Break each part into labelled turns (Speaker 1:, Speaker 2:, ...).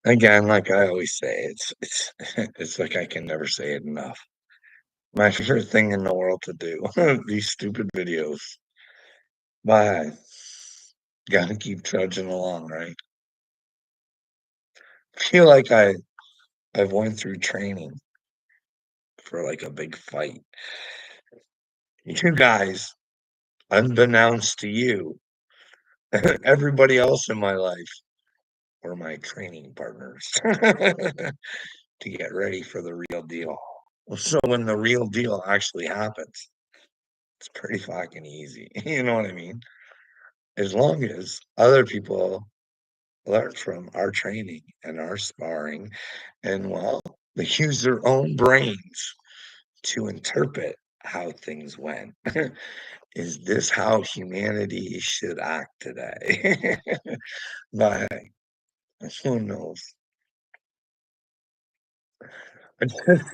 Speaker 1: Again, like I always say, it's it's like I can never say it enough. My favorite thing in the world to do, these stupid videos. But gotta keep trudging along, right? Feel like I've went through training for like a big fight. You guys, unbeknownst to you, everybody else in my life were my training partners to get ready for the real deal. So when the real deal actually happens, it's pretty fucking easy. You know what I mean? As long as other people learn from our training and our sparring, and well, they use their own brains to interpret how things went. Is this how humanity should act today? But who knows? But just,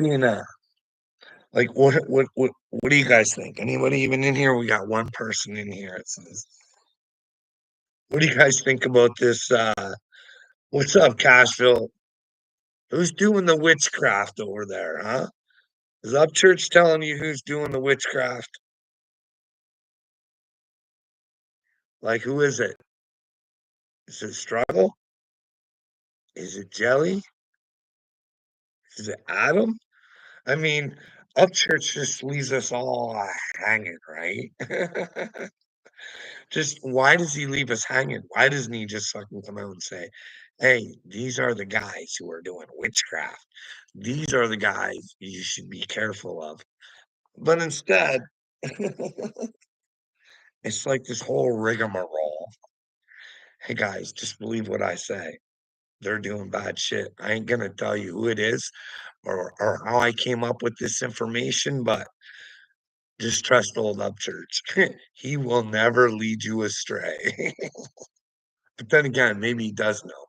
Speaker 1: like what do you guys think? Anybody even in here? We got one person in here. It says, what do you guys think about this? What's up, Cashville? Who's doing the witchcraft over there, huh? Is Up Church telling you who's doing the witchcraft? Like, who is it? Is it Struggle? Is it Jelly? Is it Adam? I mean, Up Church just leaves us all hanging, right? Just why does he leave us hanging? Why doesn't he just fucking come out and say, hey, these are the guys who are doing witchcraft. These are the guys you should be careful of. But instead, it's like this whole rigmarole. Hey guys, just believe what I say. They're doing bad shit. I ain't gonna tell you who it is or how I came up with this information, but just trust old Upchurch. He will never lead you astray. But then again, maybe he does know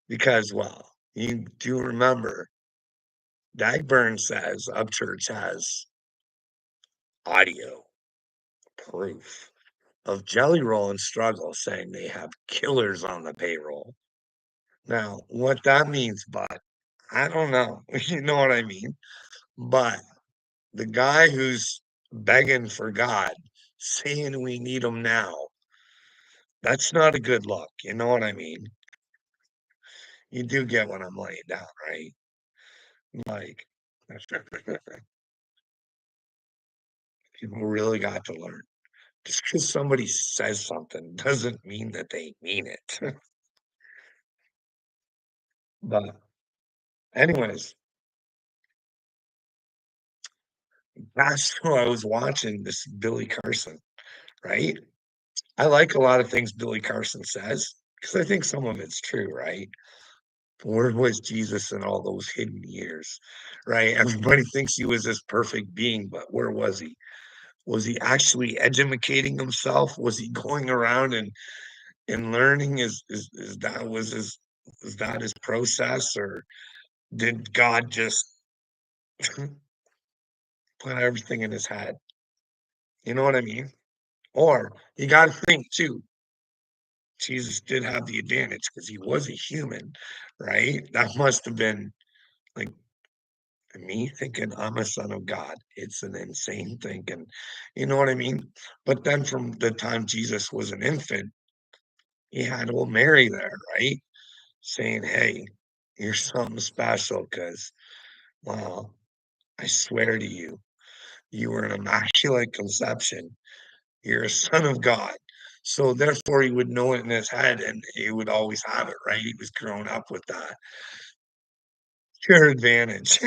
Speaker 1: because, well, you do remember Dagburn says Upchurch has audio proof of Jelly Roll and Struggle saying they have killers on the payroll. Now, what that means, but I don't know. You know what I mean? But the guy who's begging for God, saying we need him now, that's not a good look. You know what I mean? You do get what I'm laying down, right? Like, people really got to learn. Just because somebody says something doesn't mean that they mean it. But, anyways, that's who I was watching this Billy Carson, right? I like a lot of things Billy Carson says because I think some of it's true, right? Where was Jesus in all those hidden years, right? Everybody thinks he was this perfect being, but where was he? Was he actually educating himself? Was he going around and learning? Is that was that his process, or did God just put everything in his head? You know what I mean? Or you got to think too. Jesus did have the advantage because he was a human, right? That must have been like me thinking I'm a son of God. It's an insane thinking. You know what I mean? But then from the time Jesus was an infant, he had old Mary there, right? Saying, hey, you're something special because, well, I swear to you, you were an immaculate conception. You're a son of God. So therefore he would know it in his head and he would always have it, right? He was grown up with that. Pure advantage,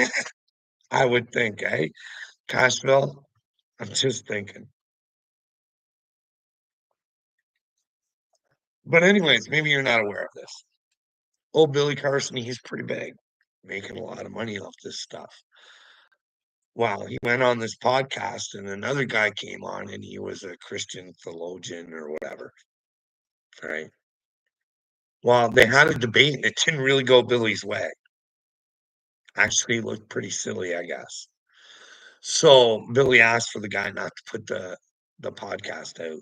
Speaker 1: I would think, eh? Cashville, I'm just thinking. But anyways, maybe you're not aware of this. Old Billy Carson, he's pretty big, making a lot of money off this stuff. Wow, he went on this podcast and another guy came on and he was a Christian theologian or whatever. Right. Well, they had a debate and it didn't really go Billy's way. Actually, it looked pretty silly, I guess. So Billy asked for the guy not to put the podcast out.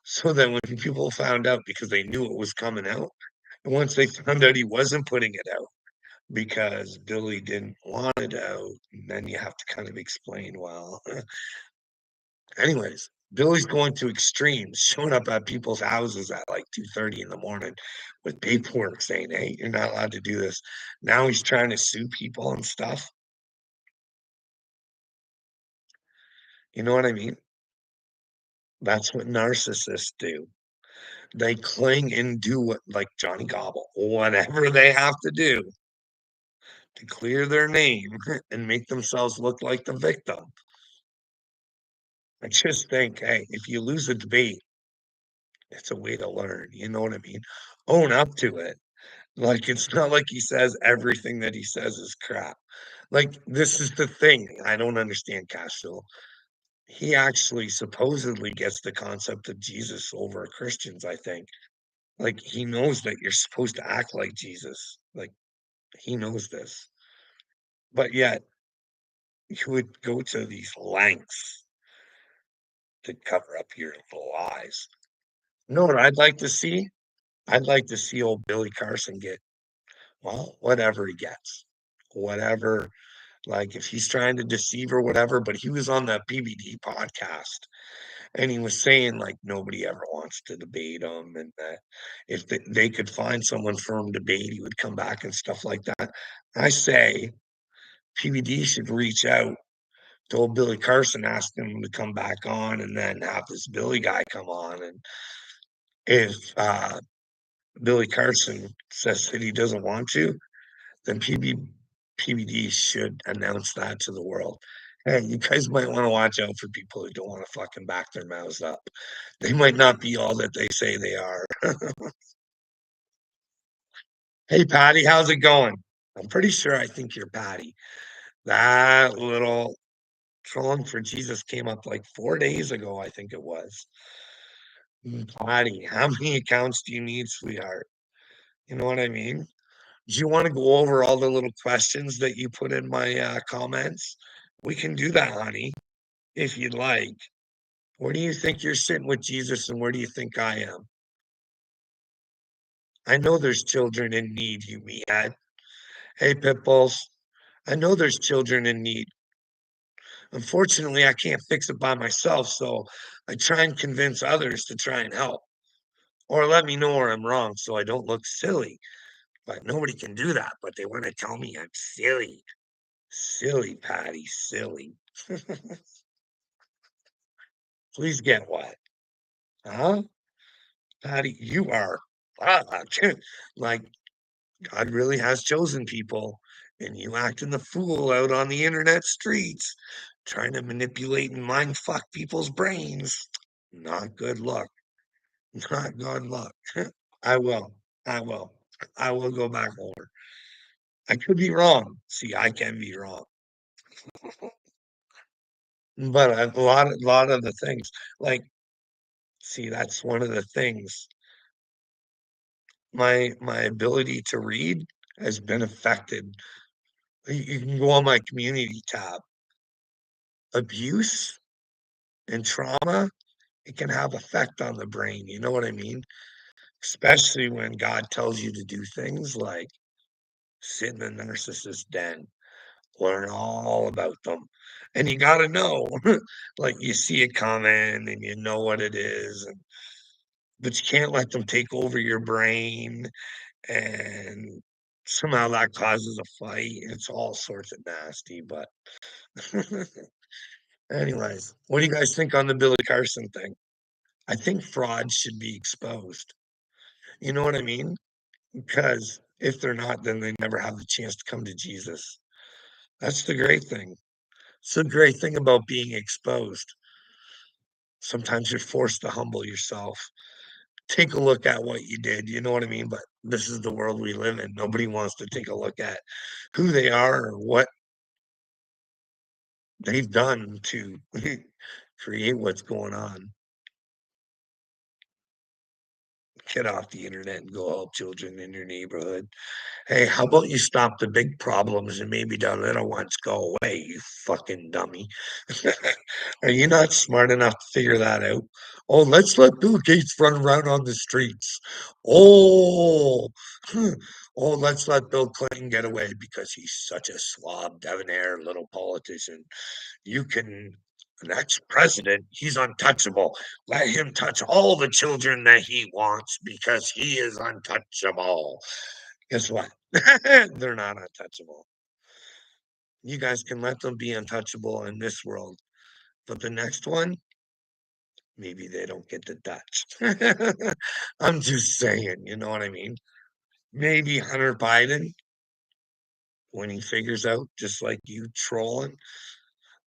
Speaker 1: So then when people found out because they knew it was coming out, and once they found out he wasn't putting it out because Billy didn't want it out, and then you have to kind of explain, well, anyways, Billy's going to extremes, showing up at people's houses at like 2:30 in the morning with paperwork saying, "Hey, you're not allowed to do this." Now he's trying to sue people and stuff. You know what I mean? That's what narcissists do. They cling and do what, like Johnny Gobble, whatever they have to do to clear their name and make themselves look like the victim. I just think, hey, if you lose a debate, it's a way to learn. You know what I mean? Own up to it. Like, it's not like he says everything that he says is crap. Like, this is the thing I don't understand, Castro. He actually supposedly gets the concept of Jesus over Christians, I think. Like, he knows that you're supposed to act like Jesus. Like, he knows this. But yet, you would go to these lengths to cover up your lies. You know what I'd like to see? I'd like to see old Billy Carson get, well, whatever he gets. Whatever. Like, if he's trying to deceive or whatever, but he was on the PBD podcast and he was saying, like, nobody ever wants to debate him and that if they could find someone for him to debate, he would come back and stuff like that. I say PBD should reach out to old Billy Carson, ask him to come back on, and then have this Billy guy come on. And if Billy Carson says that he doesn't want to, then PBD should announce that to the world. Hey, you guys might want to watch out for people who don't want to fucking back their mouths up. They might not be all that they say they are. Hey, Patty, how's it going? I'm pretty sure I think you're Patty. That little trolling for Jesus came up like 4 days ago, I think it was. Patty, how many accounts do you need, sweetheart? You know what I mean? Do you want to go over all the little questions that you put in my comments? We can do that, honey, if you'd like. Where do you think you're sitting with Jesus and where do you think I am? I know there's children in need, you meathead. Hey, Pitbulls, I know there's children in need. Unfortunately, I can't fix it by myself, so I try and convince others to try and help. Or let me know where I'm wrong so I don't look silly. But nobody can do that, but they want to tell me I'm silly. Silly, Patty, silly. Please get what? Huh? Patty, you are like God really has chosen people, and you acting the fool out on the internet streets, trying to manipulate and mind fuck people's brains. Not good luck. Not good luck. I will. I will. I will go back over. I could be wrong. See, I can be wrong. But a lot of the things, like, see, that's one of the things. My ability to read has been affected. You can go on my community tab. Abuse and trauma, it can have effect on the brain. You know what I mean? Especially when God tells you to do things like sit in the narcissist den, learn all about them. And you got to know, like you see it coming and you know what it is, but you can't let them take over your brain. And somehow that causes a fight. It's all sorts of nasty. But, anyways, what do you guys think on the Billy Carson thing? I think fraud should be exposed. You know what I mean? Because if they're not, then they never have the chance to come to Jesus. That's the great thing. It's the great thing about being exposed. Sometimes you're forced to humble yourself. Take a look at what you did. You know what I mean? But this is the world we live in. Nobody wants to take a look at who they are or what they've done to create what's going on. Get off the internet and go help children in your neighborhood. Hey, how about you stop the big problems and maybe the little ones go away, you fucking dummy. Are you not smart enough to figure that out? Oh, let's let Bill Gates run around on the streets. Oh, oh, let's let Bill Clinton get away because he's such a slob, debonair little politician. You can, the next president, he's untouchable. Let him touch all the children that he wants because he is untouchable. Guess what? They're not untouchable. You guys can let them be untouchable in this world, but the next one, maybe they don't get the touch. I'm just saying, you know what I mean? Maybe Hunter Biden, when he figures out, just like you trolling,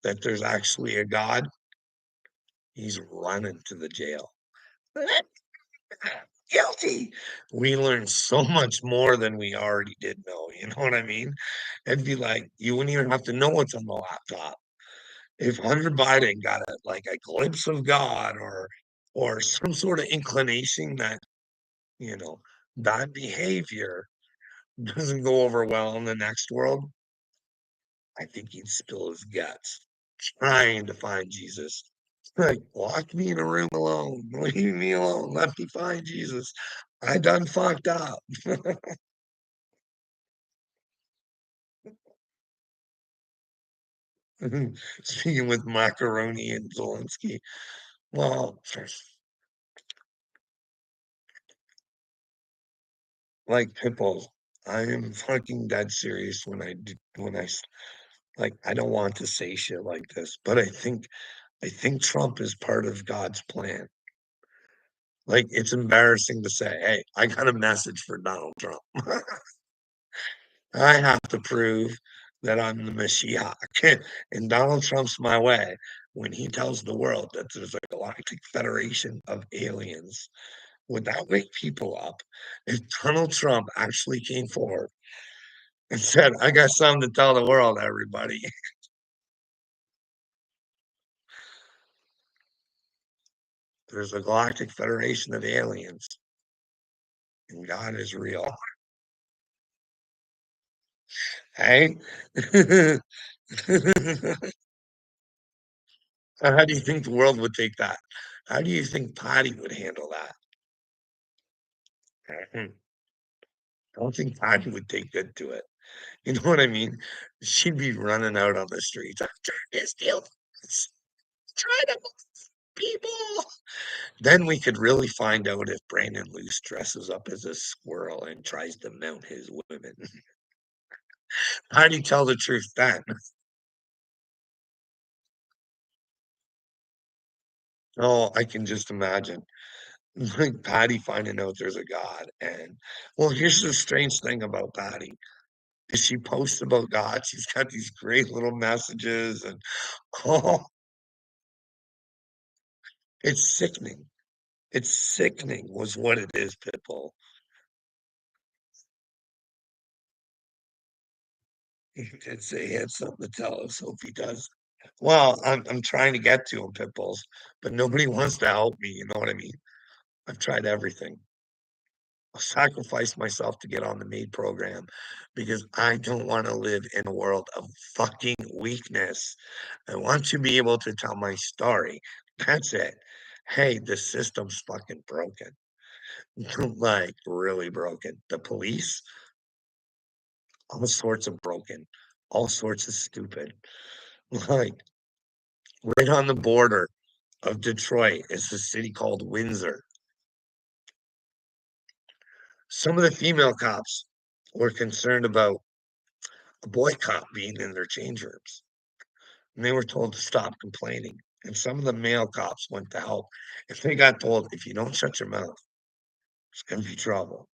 Speaker 1: that there's actually a God, he's running to the jail. Guilty. We learned so much more than we already did know. You know what I mean? It'd be like you wouldn't even have to know what's on the laptop. If Hunter Biden got a glimpse of God or some sort of inclination that, you know, bad behavior doesn't go over well in the next world, I think he'd spill his guts trying to find Jesus. Like, lock me in a room alone. Leave me alone. Let me find Jesus. I done fucked up. Speaking with macaroni and Zelensky. Well, like Pitbull, I am fucking dead serious when like I don't want to say shit like this, but I think Trump is part of God's plan. Like it's embarrassing to say, hey, I got a message for Donald Trump. I have to prove that I'm the Messiah. And Donald Trump's my way when he tells the world that there's a galactic federation of aliens. Would that wake people up if Donald Trump actually came forward and said, I got something to tell the world, everybody? There's a galactic federation of aliens, and God is real. Hey? How do you think the world would take that? How do you think Patty would handle that? I don't think Patty would take good to it. You know what I mean? She'd be running out on the streets. I'm trying to steal this. Trying to people. Then we could really find out if Brandon Luce dresses up as a squirrel and tries to mount his women. How do you tell the truth then? Oh, I can just imagine. Like Patty finding out there's a God. And well, here's the strange thing about Patty. Is she posts about God. She's got these great little messages and oh, it's sickening. It's sickening was what it is, Pitbull. He did say he had something to tell us. Hope he does. Well, I'm trying to get to him, Pitbulls, but nobody wants to help me. You know what I mean? I've tried everything. I'll sacrifice myself to get on the MAID program because I don't want to live in a world of fucking weakness. I want to be able to tell my story. That's it. Hey, the system's fucking broken. Like, really broken. The police, all sorts of broken, all sorts of stupid. Like, right on the border of Detroit is a city called Windsor. Some of the female cops were concerned about a boy cop being in their change rooms, and they were told to stop complaining. And some of the male cops went to help. If they got told, if you don't shut your mouth, it's going to be trouble.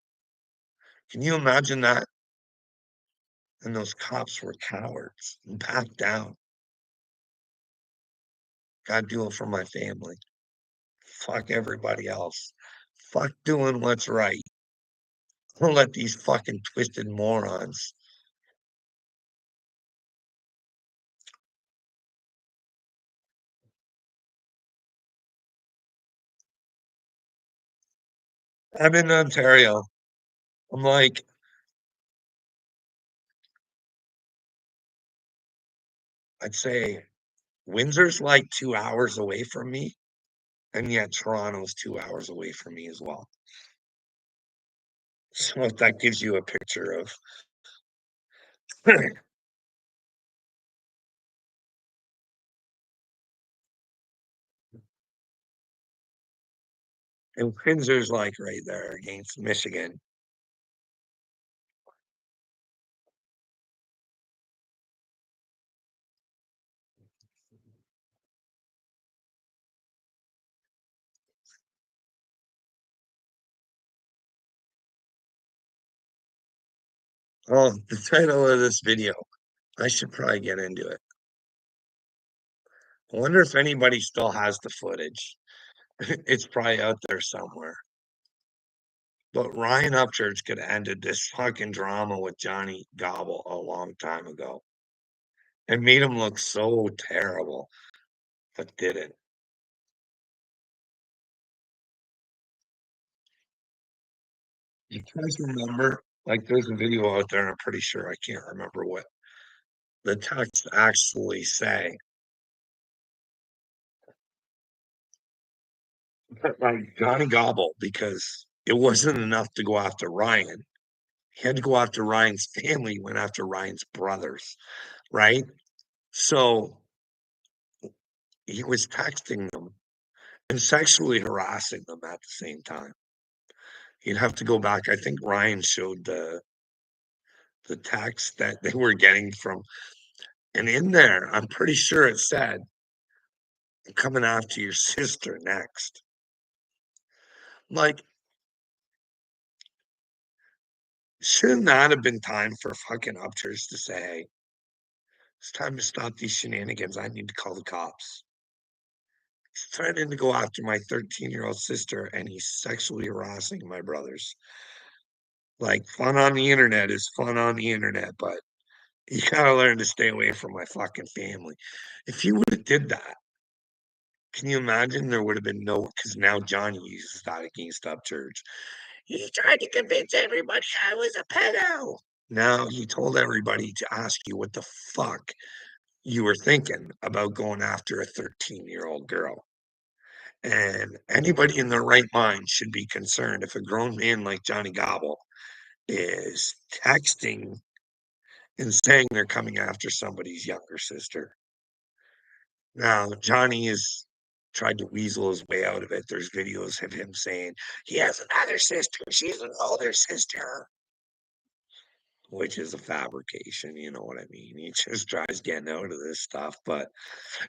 Speaker 1: Can you imagine that? And those cops were cowards and backed down. God do it for my family. Fuck everybody else. Fuck doing what's right. Don't let these fucking twisted morons. I'm in Ontario. I'm like, I'd say Windsor's like 2 hours away from me, and yet Toronto's 2 hours away from me as well. So if that gives you a picture of and Windsor's like right there against Michigan. Oh, the title of this video. I should probably get into it. I wonder if anybody still has the footage. It's probably out there somewhere. But Ryan Upchurch could have ended this fucking drama with Johnny Gobble a long time ago and made him look so terrible, but didn't. You guys remember? Like, there's a video out there, and I'm pretty sure I can't remember what the text actually say. But like Johnny Gobble, because it wasn't enough to go after Ryan. He had to go after Ryan's family, went after Ryan's brothers, right? So he was texting them and sexually harassing them at the same time. You'd have to go back. I think Ryan showed the text that they were getting from, and in there, I'm pretty sure it said, "I'm coming after your sister next." Like, shouldn't that have been time for fucking Upchurch to say, "Hey, it's time to stop these shenanigans. I need to call the cops." He's threatening to go after my 13-year-old sister, and he's sexually harassing my brothers. Like, fun on the internet is fun on the internet, but you gotta learn to stay away from my fucking family. If you would have did that, can you imagine there would have been no, because now Johnny uses that against Upchurch. He tried to convince everybody I was a pedo. Now he told everybody to ask you what the fuck you were thinking about going after a 13-year-old girl. And anybody in their right mind should be concerned if a grown man like Johnny Gobble is texting and saying they're coming after somebody's younger sister. Now, Johnny has tried to weasel his way out of it. There's videos of him saying he has another sister. She's an older sister, which is a fabrication. You know what I mean? He just tries getting out of this stuff. But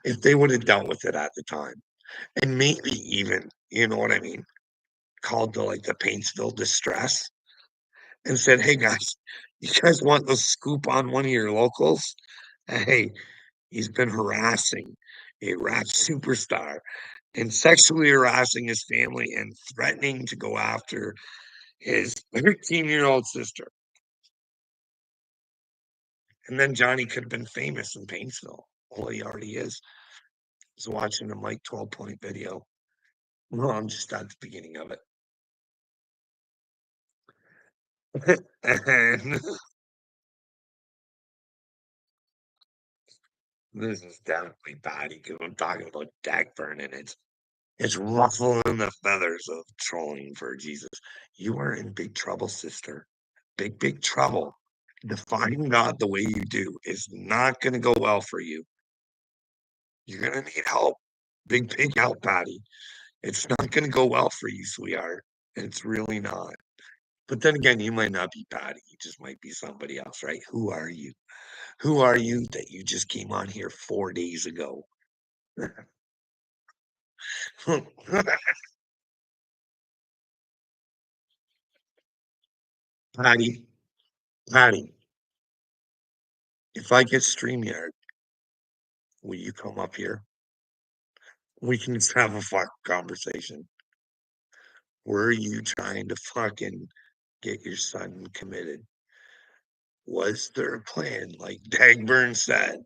Speaker 1: if they would have dealt with it at the time, and maybe even, you know what I mean, called the like the Paintsville distress and said, "Hey guys, you guys want the scoop on one of your locals? Hey, he's been harassing a rap superstar and sexually harassing his family and threatening to go after his 13-year-old sister." And then Johnny could have been famous in Paintsville. Well, he already is. I was watching a Mike 12-point video. Well, I'm just at the beginning of it. And this is definitely bad. I'm talking about Dak burning. It's ruffling the feathers of trolling for Jesus. You are in big trouble, sister. Big, big trouble. Defying God the way you do is not going to go well for you. You're going to need help. Big, big help, Patty. It's not going to go well for you, sweetheart. It's really not. But then again, you might not be Patty. You just might be somebody else, right? Who are you? Who are you that you just came on here 4 days ago? Patty, Patty, if I get StreamYard, will you come up here? We can just have a fuck conversation. Were you trying to fucking get your son committed? Was there a plan, like Dagburn said?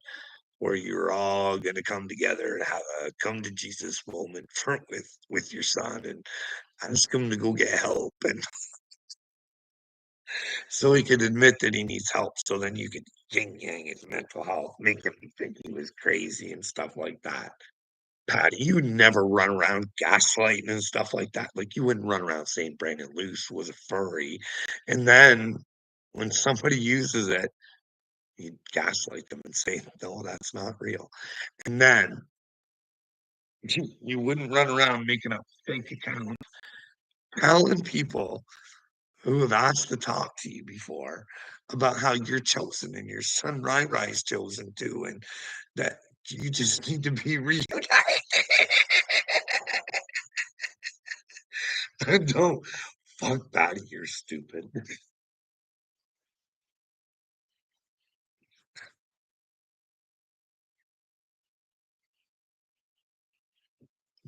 Speaker 1: where you're all gonna come together and have a come to Jesus moment for with your son and ask him to go get help and so he could admit that he needs help. So then you could yin yang his mental health, make him think he was crazy and stuff like that. Patty, you would never run around gaslighting and stuff like that. Like you wouldn't run around saying Brandon Luce was a furry. And then when somebody uses it, you gaslight them and say, no, that's not real. And then you wouldn't run around making up fake accounts, telling people who have asked to talk to you before about how you're chosen and your son Rai Rai's chosen too, and that you just need to be reunited. Don't fuck Patty, you're stupid.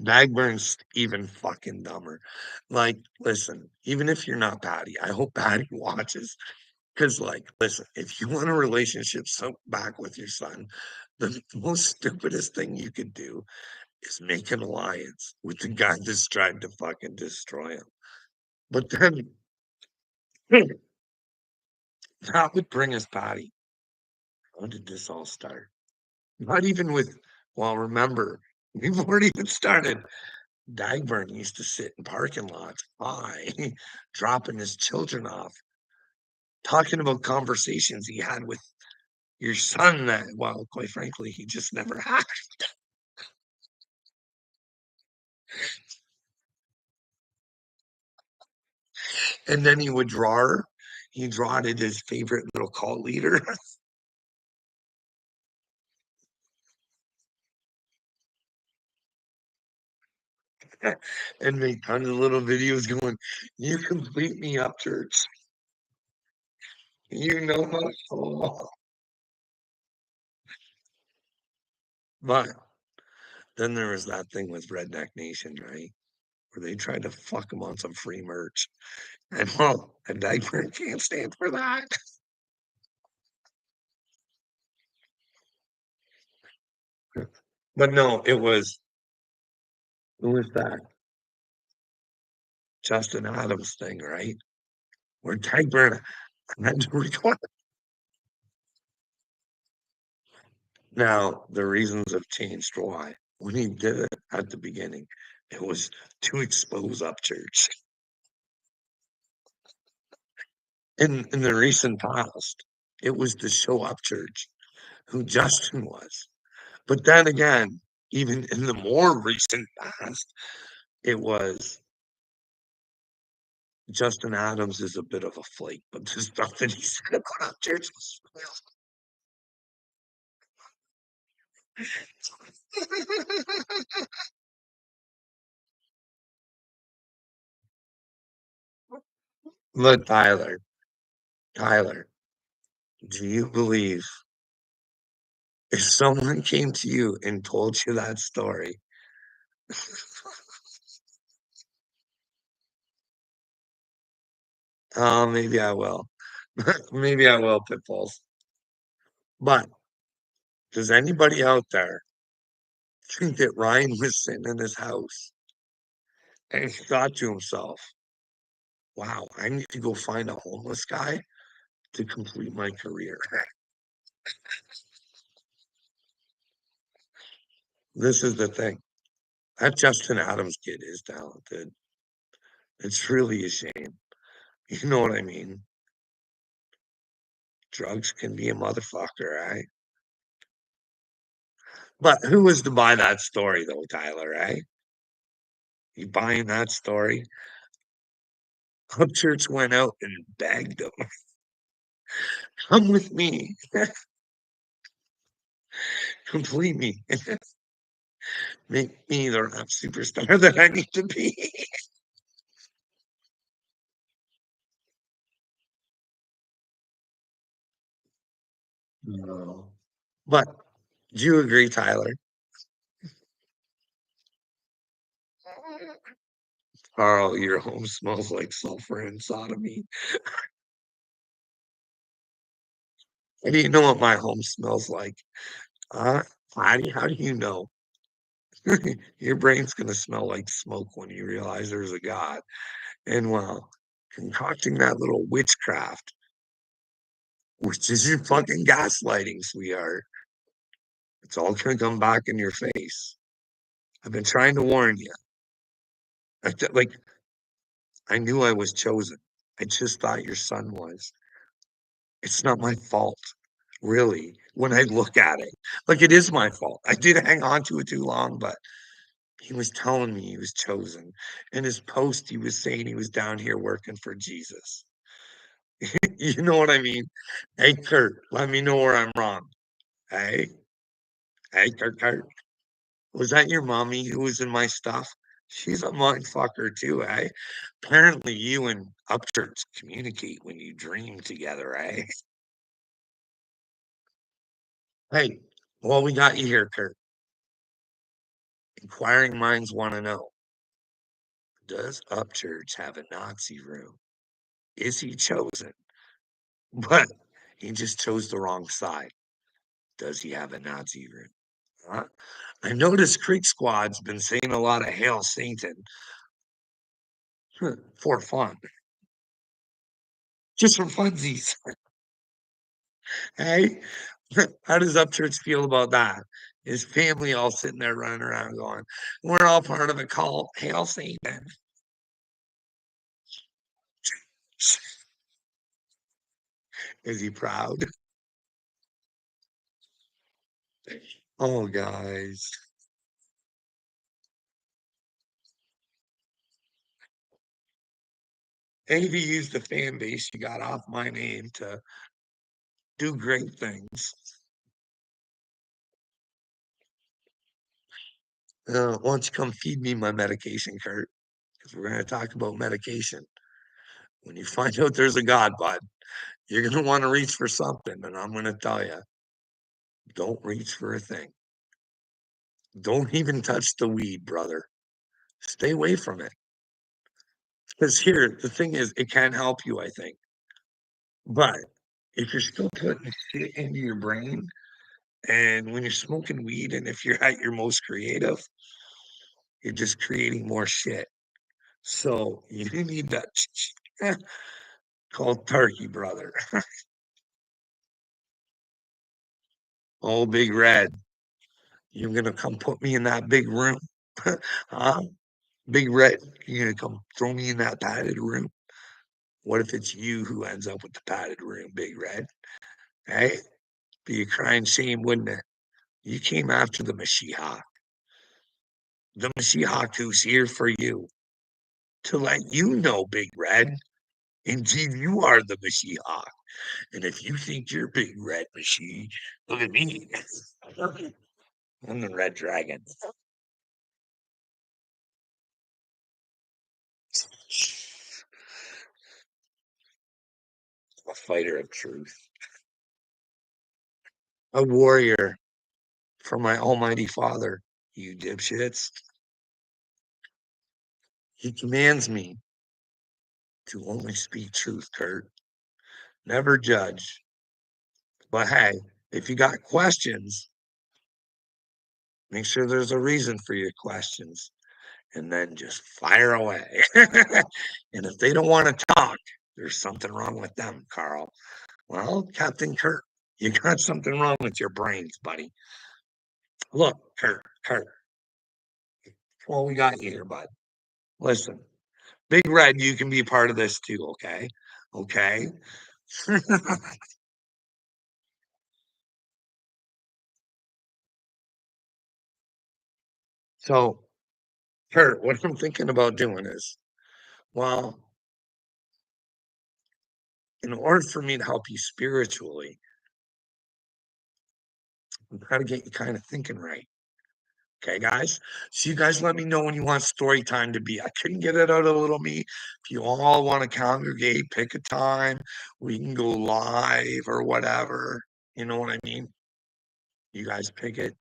Speaker 1: Dagburn's even fucking dumber. Like, listen, even if you're not Patty, I hope Patty watches. Because, like, listen, if you want a relationship so back with your son, the most stupidest thing you could do is make an alliance with the guy that's trying to fucking destroy him. But then that would bring us Patty. How did this all start? Not even with, well, remember, before it even started, Dagburn used to sit in parking lots high, dropping his children off, talking about conversations he had with your son that, well, quite frankly, he just never had. And then he would draw her. He draw it his favorite little cult leader. And make tons of little videos going, you complete me up, church. You know my soul. But then there was that thing with Redneck Nation, right? Where they tried to fuck him on some free merch. And well, a diaper can't stand for that. But no, it was that Justin Adams thing, right? Where Tyburn had to record. Now the reasons have changed why. When he did it at the beginning, it was to expose Upchurch. In the recent past, it was to show Upchurch who Justin was. But then again, even in the more recent past, it was Justin Adams is a bit of a flake, but the stuff that he said about Upchurch was real. But Tyler, do you believe if someone came to you and told you that story, oh, maybe I will. Maybe I will, Pitbulls. But does anybody out there think that Ryan was sitting in his house and he thought to himself, wow, I need to go find a homeless guy to complete my career? This is the thing. That Justin Adams kid is talented. It's really a shame. You know what I mean? Drugs can be a motherfucker, right? But who was to buy that story though, Tyler, right? You buying that story? Upchurch went out and begged him, come with me, complete me, make me the rap superstar that I need to be. No. But do you agree, Tyler? Carl, your home smells like sulfur and sodomy. And you know what my home smells like? Uh, how do you know? Your brain's gonna smell like smoke when you realize there's a God. And while concocting that little witchcraft, which is your fucking gaslighting, sweetheart, it's all gonna come back in your face. I've been trying to warn you. Like, I knew I was chosen. I just thought your son was. It's not my fault, really, when I look at it. Like, it is my fault. I did hang on to it too long, but he was telling me he was chosen. In his post, he was saying he was down here working for Jesus. You know what I mean? Hey, Kurt, let me know where I'm wrong. Hey, hey, Kurt. Was that your mommy who was in my stuff? She's a mindfucker too, eh? Apparently you and Upchurch communicate when you dream together, eh? Hey, well, we got you here, Kurt. Inquiring minds want to know, does Upchurch have a Nazi room? Is he chosen? But he just chose the wrong side. Does he have a Nazi room? Huh? I noticed Creek Squad's been saying a lot of Hail Satan for fun, just for funsies. Hey, how does Upchurch feel about that? His family all sitting there running around going, we're all part of a cult. Hail Satan. Is he proud? Oh, guys. Maybe use the fan base you got off my name to do great things. Why don't you come feed me my medication, Kurt? Because we're going to talk about medication. When you find out there's a God, bud, you're going to want to reach for something. And I'm going to tell you, don't reach for a thing. Don't even touch the weed, brother. Stay away from it. Because here, the thing is, it can help you, I think. But if you're still putting shit into your brain, and when you're smoking weed, and if you're at your most creative, you're just creating more shit. So you need that called turkey, brother. Oh, Big Red, you're gonna come put me in that big room, huh? Big Red, you're gonna come throw me in that padded room. What if it's you who ends up with the padded room, Big Red? Hey, be a crying shame, wouldn't it? You came after the Mashiach who's here for you, to let you know, Big Red, indeed you are the Mashiach. And if you think you're Big Red Machine, look at me. I'm the Red Dragon, a fighter of truth, a warrior for my Almighty Father, you dipshits. He commands me to only speak truth, Kurt. Never judge. But hey, if you got questions, make sure there's a reason for your questions and then just fire away. And if they don't want to talk, there's something wrong with them, Carl. Well, Captain Kurt, you got something wrong with your brains, buddy. Look, Kurt, well, we got you here, bud. Listen, Big Red, you can be part of this too, okay? Okay. So, Kurt, what I'm thinking about doing is, well, in order for me to help you spiritually, I've got to get you kind of thinking right. Okay, guys. So you guys let me know when you want story time to be. I couldn't get it out of little me. If you all want to congregate, pick a time. We can go live or whatever. You know what I mean? You guys pick it.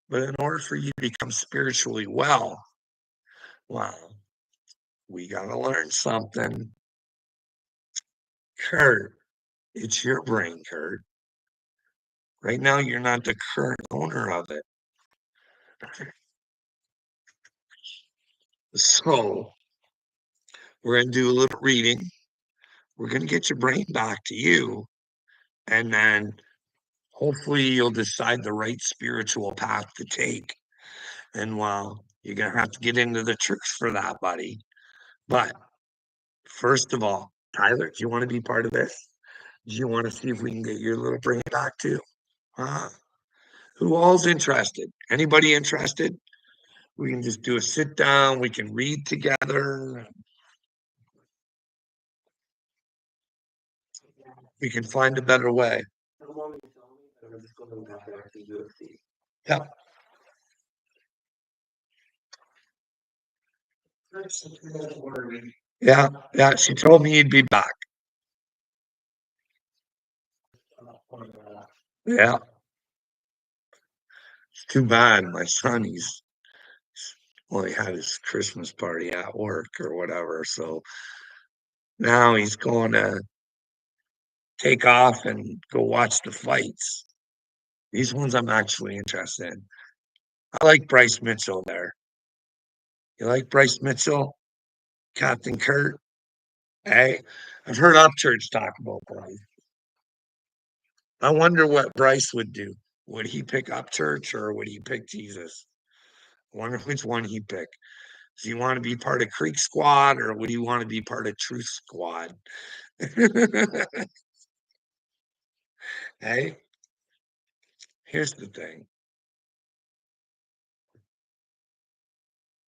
Speaker 1: But in order for you to become spiritually well, we gotta learn something. Kurt, it's your brain, Kurt. Right now, you're not the current owner of it. So we're going to do a little reading. We're going to get your brain back to you. And then hopefully you'll decide the right spiritual path to take. And well, you're going to have to get into the church for that, buddy. But first of all, Tyler, do you want to be part of this? Do you want to see if we can get your little brain back too? Huh? Who all's interested? Anybody interested? We can just do a sit down. We can read together. We can find a better way. Yeah. Yeah. Yeah. She told me you'd be back. Yeah. It's too bad. My son, he had his Christmas party at work or whatever. So now he's going to take off and go watch the fights. These ones I'm actually interested in. I like Bryce Mitchell there. You like Bryce Mitchell? Captain Kurt? Hey, I've heard Upchurch talk about Bryce. I wonder what Bryce would do. Would he pick Upchurch or would he pick Jesus? I wonder which one he'd pick. Does he want to be part of Creek Squad or would he want to be part of Truth Squad? Hey, here's the thing.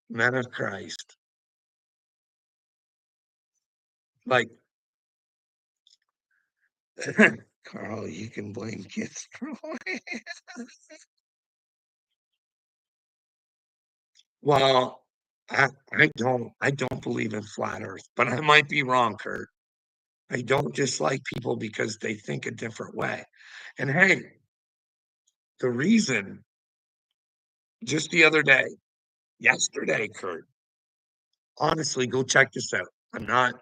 Speaker 1: Men of Christ. Like, Carl, you can blame kids for Well, I don't believe in flat earth, but I might be wrong, Kurt. I don't dislike people because they think a different way. And hey, the reason just the other day, yesterday, Kurt, honestly, go check this out. I'm not,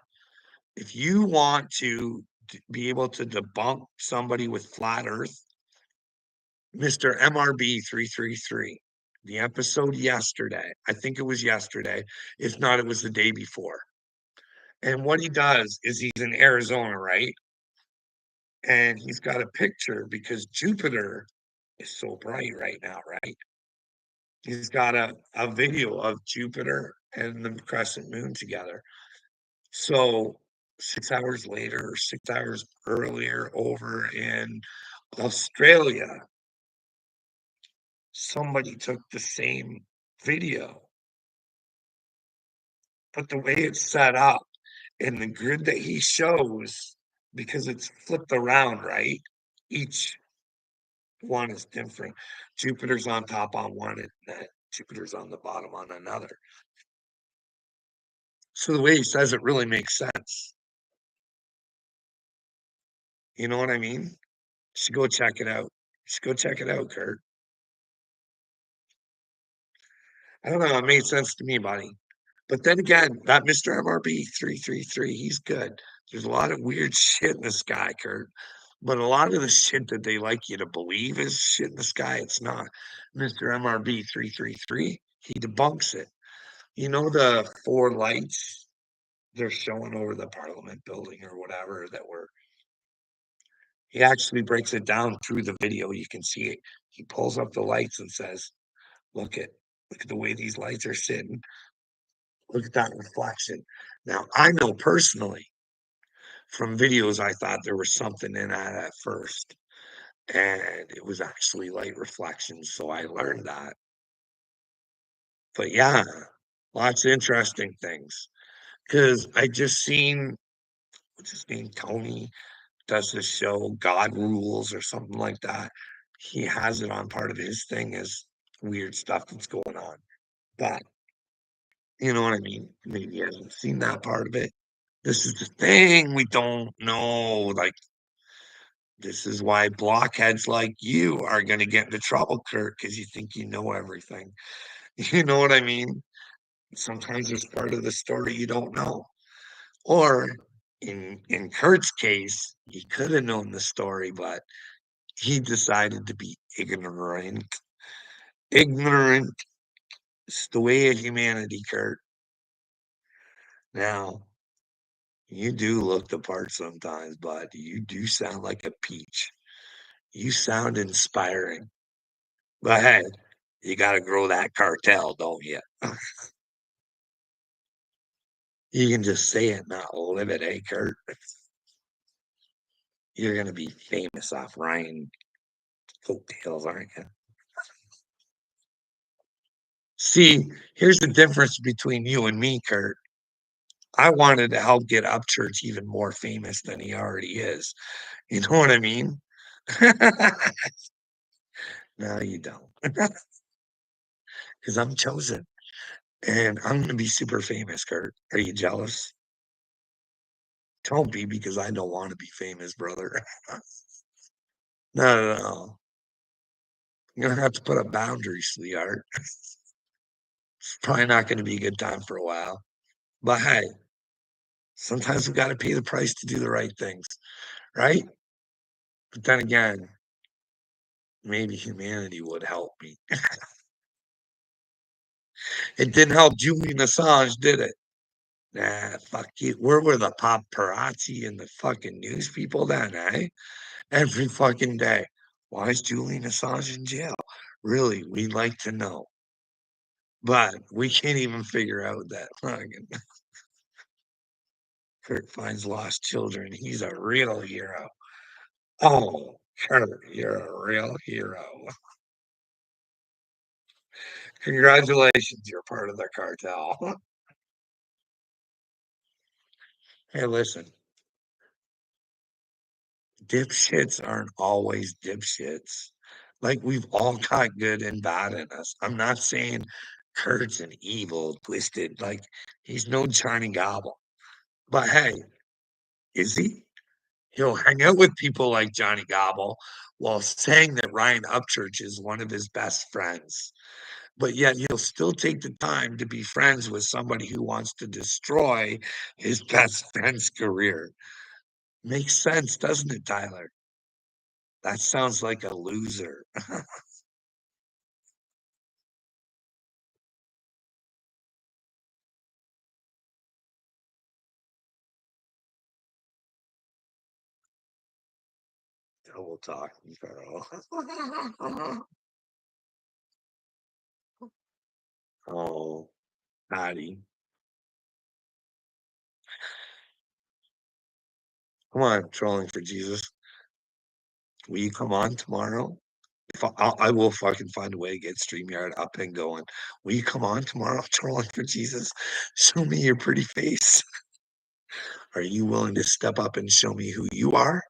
Speaker 1: if you want to be able to debunk somebody with flat earth, Mr. MRB 333, the episode yesterday, I think it was yesterday. If not, it was the day before. And what he does is he's in Arizona, right? And he's got a picture because Jupiter is so bright right now, right? He's got a video of Jupiter and the crescent moon together. So 6 hours later, or 6 hours earlier, over in Australia, somebody took the same video, but the way it's set up in the grid that he shows, because it's flipped around, right? Each one is different. Jupiter's on top on one, and Jupiter's on the bottom on another. So the way he says it really makes sense. You know what I mean? You should go check it out. You should go check it out, Kurt. I don't know. It made sense to me, buddy. But then again, that Mr. MRB 333, he's good. There's a lot of weird shit in the sky, Kurt. But a lot of the shit that they like you to believe is shit in the sky, it's not. Mr. MRB 333, he debunks it. You know the four lights they're showing over the Parliament building or whatever that were he actually breaks it down through the video. You can see it. He pulls up the lights and says, Look at the way these lights are sitting. Look at that reflection. Now I know personally from videos I thought there was something in that at first. And it was actually light reflections. So I learned that. But yeah, lots of interesting things. Because I just seen what's his name, Tony does this show, God Rules or something like that. He has it on part of his thing as weird stuff that's going on. But you know what I mean? Maybe I haven't seen that part of it. This is the thing we don't know. Like, this is why blockheads like you are going to get into trouble, Kurt, because you think you know everything. You know what I mean? Sometimes there's part of the story you don't know. Or in Kurt's case, he could have known the story, but He decided to be ignorant. Ignorant. It's the way of humanity, Kurt. Now, you do look the part sometimes, bud. You do sound like a peach. You sound inspiring. But hey, you got to grow that cartel, don't you? You can just say it, not live it, eh, Kurt? You're going to be famous off Ryan coattails, aren't you? See, here's the difference between you and me, Kurt. I wanted to help get Upchurch even more famous than he already is. You know what I mean? No, you don't. Because I'm chosen and I'm going to be super famous, Kurt. Are you jealous? Don't be because I don't want to be famous, brother. No, no, no. You're going to have to put up boundaries, sweetheart. It's probably not going to be a good time for a while. But hey, sometimes we got to pay the price to do the right things, right? But then again, maybe humanity would help me. It didn't help Julian Assange, did it? Nah, fuck you. Where were the paparazzi and the fucking news people then, eh? Every fucking day. Why is Julian Assange in jail? Really, we'd like to know. But we can't even figure out that fucking Kurt finds lost children. He's a real hero. Oh, Kurt, you're a real hero. Congratulations, you're part of the cartel. Hey, listen, dipshits aren't always dipshits. Like we've all got good and bad in us. I'm not saying Kurt's an evil, twisted, like he's no Johnny Gobble. But hey, is he? He'll hang out with people like Johnny Gobble while saying that Ryan Upchurch is one of his best friends. But yet he'll still take the time to be friends with somebody who wants to destroy his best friend's career. Makes sense, doesn't it, Tyler? That sounds like a loser. Double talking, Carl. Oh, Patty. Come on, trolling for Jesus. Will you come on tomorrow? If I will fucking find a way to get StreamYard up and going. Will you come on tomorrow, trolling for Jesus? Show me your pretty face. Are you willing to step up and show me who you are?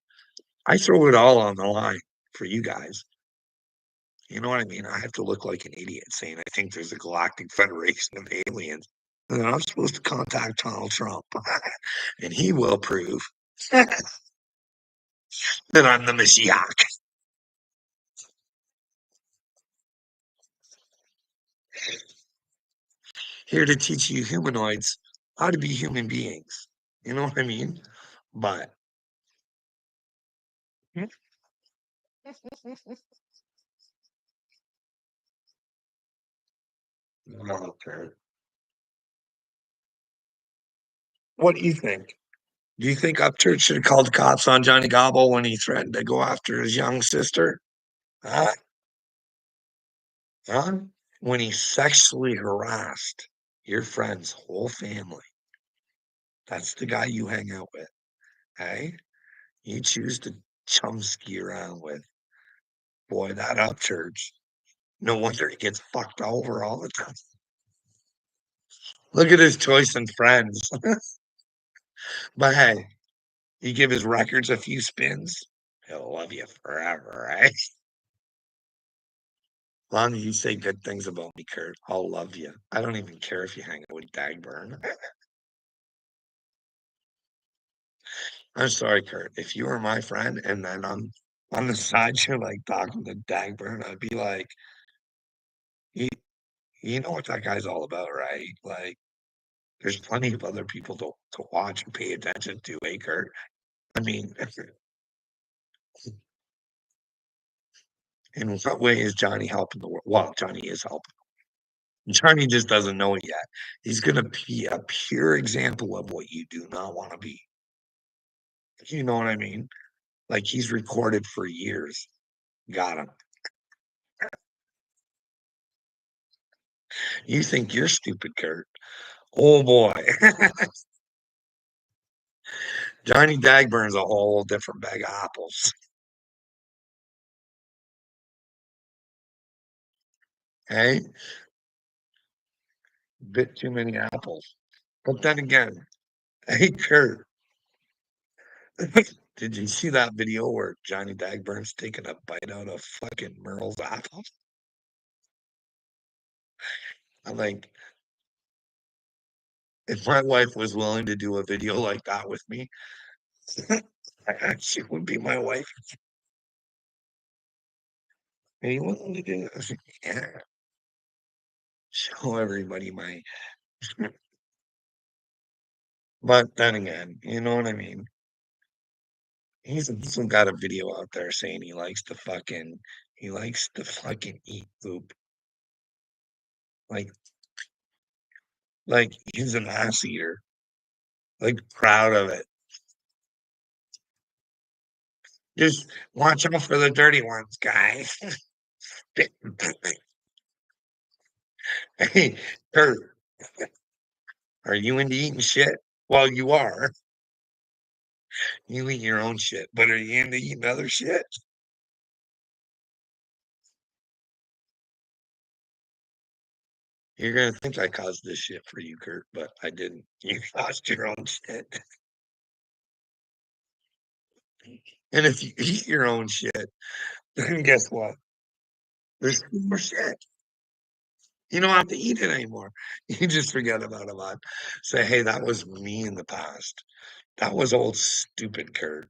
Speaker 1: I throw it all on the line for you guys. You know what I mean? I have to look like an idiot saying I think there's a galactic federation of aliens. And then I'm supposed to contact Donald Trump, and he will prove that I'm the Messiah. Here to teach you humanoids how to be human beings. You know what I mean? But okay. What do you think? Do you think Upchurch should have called the cops on Johnny Gobble when he threatened to go after his young sister? Huh? Huh? When he sexually harassed your friend's whole family. That's the guy you hang out with. Hey? You choose to chumsky around with. Boy, that Upchurch. No wonder he gets fucked over all the time. Look at his choice in friends. But hey, you give his records a few spins, he'll love you forever, right? As long as you say good things about me, Kurt, I'll love you. I don't even care if you hang out with Dagburn. I'm sorry, Kurt. If you were my friend and then on the side you're like talking to Dagburn, I'd be like, you, you know what that guy's all about, right? Like, there's plenty of other people to watch and pay attention to, eh, Kurt? I mean, In what way is Johnny helping the world? Well, Johnny is helping. Johnny just doesn't know it yet. He's gonna be a pure example of what you do not want to be. You know what I mean? Like he's recorded for years. Got him. You think you're stupid, Kurt? Oh boy, Johnny Dagburn's a whole different bag of apples. Hey, bit too many apples. But then again, hey Kurt, did you see that video where Johnny Dagburn's taking a bite out of fucking Merle's apples? I'm like, if my wife was willing to do a video like that with me, she would be my wife. Are you willing to do this? Yeah. Show everybody my. But then again, you know what I mean? He's got a video out there saying he likes to fucking eat poop. Like like he's an ass eater. Like proud of it. Just watch out for the dirty ones, guys. Hey, Kurt, are you into eating shit? Well, you are. You eat your own shit, but are you into eating other shit? You're gonna think I caused this shit for you, Kurt, but I didn't. You caused your own shit. And if you eat your own shit, then guess what? There's more shit. You don't have to eat it anymore. You just forget about it. Lot. Say, hey, that was me in the past. That was old stupid Kurt.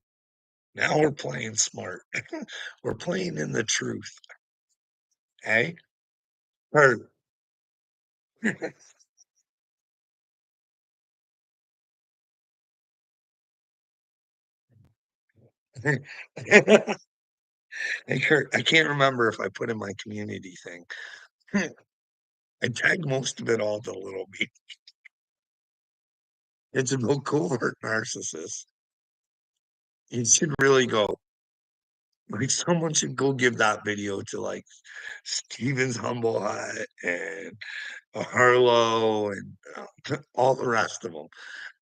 Speaker 1: Now we're playing smart. We're playing in the truth. Hey, Kurt. Hey, Kurt, I can't remember if I put in my community thing. I tagged most of it all to little me. It's about covert narcissists. You should really go. Like someone should go give that video to like Steven's Humble Hut and Harlow and all the rest of them,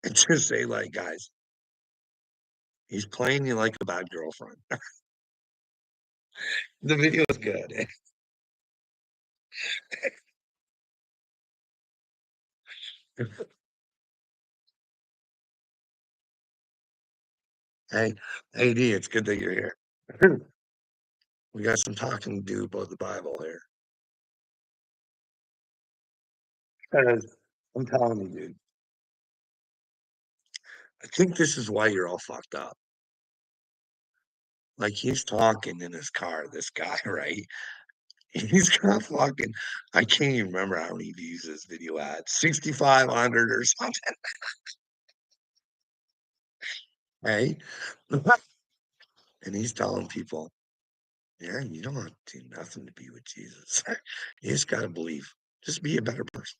Speaker 1: and just say like, guys, he's playing you like a bad girlfriend. The video is good. Hey, AD, it's good that you're here. We got some talking to do about the Bible here. Because I'm telling you, dude, I think this is why you're all fucked up. Like he's talking in his car, this guy, right? He's got fucking, I can't even remember how many views this video had, 6,500 or something, right? And he's telling people, yeah, you don't have to do nothing to be with Jesus. You just got to believe. Just be a better person.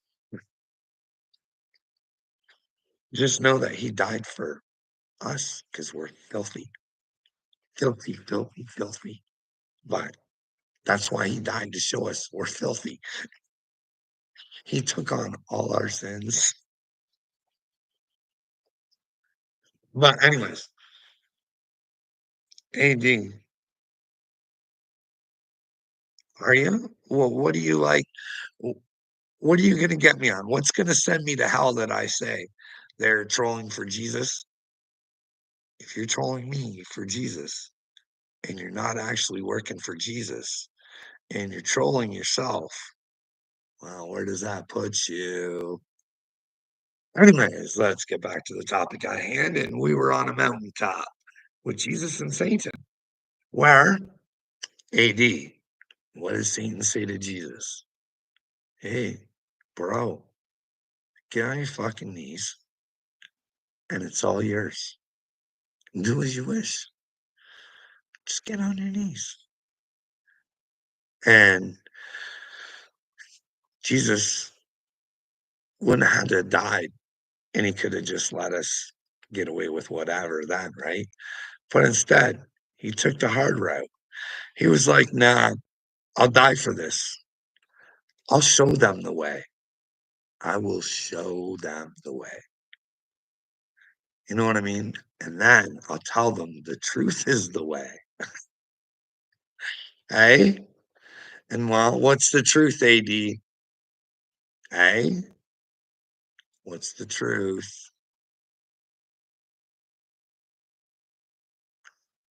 Speaker 1: Just know that he died for us because we're filthy, filthy, filthy, filthy. But that's why he died to show us we're filthy. He took on all our sins. But anyways, AD, are you? Well, what do you like? What are you going to get me on? What's going to send me to hell that I say they're trolling for Jesus? If you're trolling me for Jesus and you're not actually working for Jesus and you're trolling yourself, well, where does that put you? Anyways, let's get back to the topic at hand. And we were on a mountaintop with Jesus and Satan. Where? AD. What does Satan say to Jesus? Hey, bro, get on your fucking knees and it's all yours. Do as you wish. Just get on your knees. And Jesus wouldn't have had to have died, and he could have just let us get away with whatever then, right? But instead, he took the hard route. He was like, nah, I'll die for this. I'll show them the way. I will show them the way. You know what I mean? And then I'll tell them the truth is the way. Hey? And well, what's the truth, AD? Hey? What's the truth?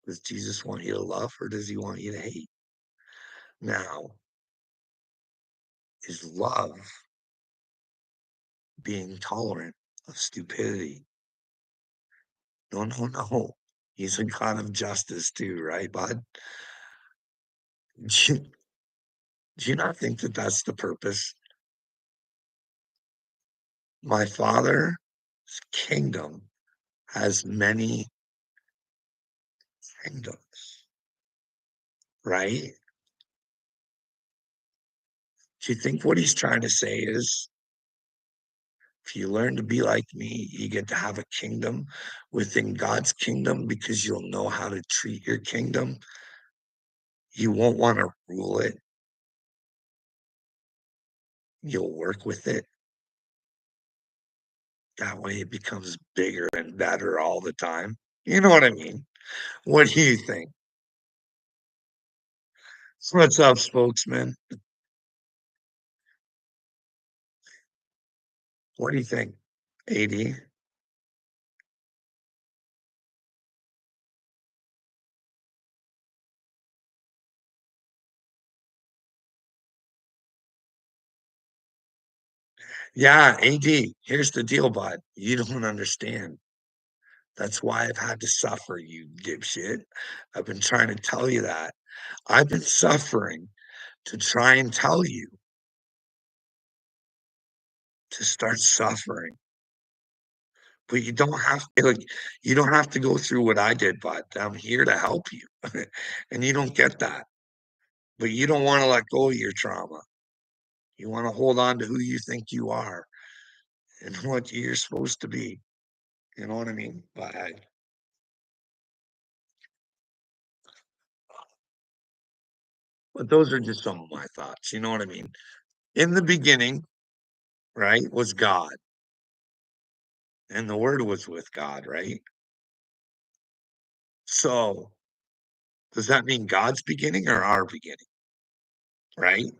Speaker 1: Does Jesus want you to love or does he want you to hate? Now, is love being tolerant of stupidity? No, no, no. He's a God of justice too, right, bud? Do you, do you not think that that's the purpose? My Father's kingdom has many kingdoms, right? Do you think what he's trying to say is if you learn to be like me, you get to have a kingdom within God's kingdom because you'll know how to treat your kingdom. You won't want to rule it. You'll work with it. That way it becomes bigger and better all the time. You know what I mean? What do you think? What's up, spokesman? What do you think, AD? Yeah, AD, here's the deal, bud. You don't understand. That's why I've had to suffer, you dipshit. I've been trying to tell you that. I've been suffering to try and tell you to start suffering. But you don't have to, like, you don't have to go through what I did, bud. I'm here to help you. And you don't get that. But you don't want to let go of your trauma. You want to hold on to who you think you are and what you're supposed to be. You know what I mean? But those are just some of my thoughts. You know what I mean? In the beginning, right, was God, and the Word was with God, right? So does that mean God's beginning or our beginning, right?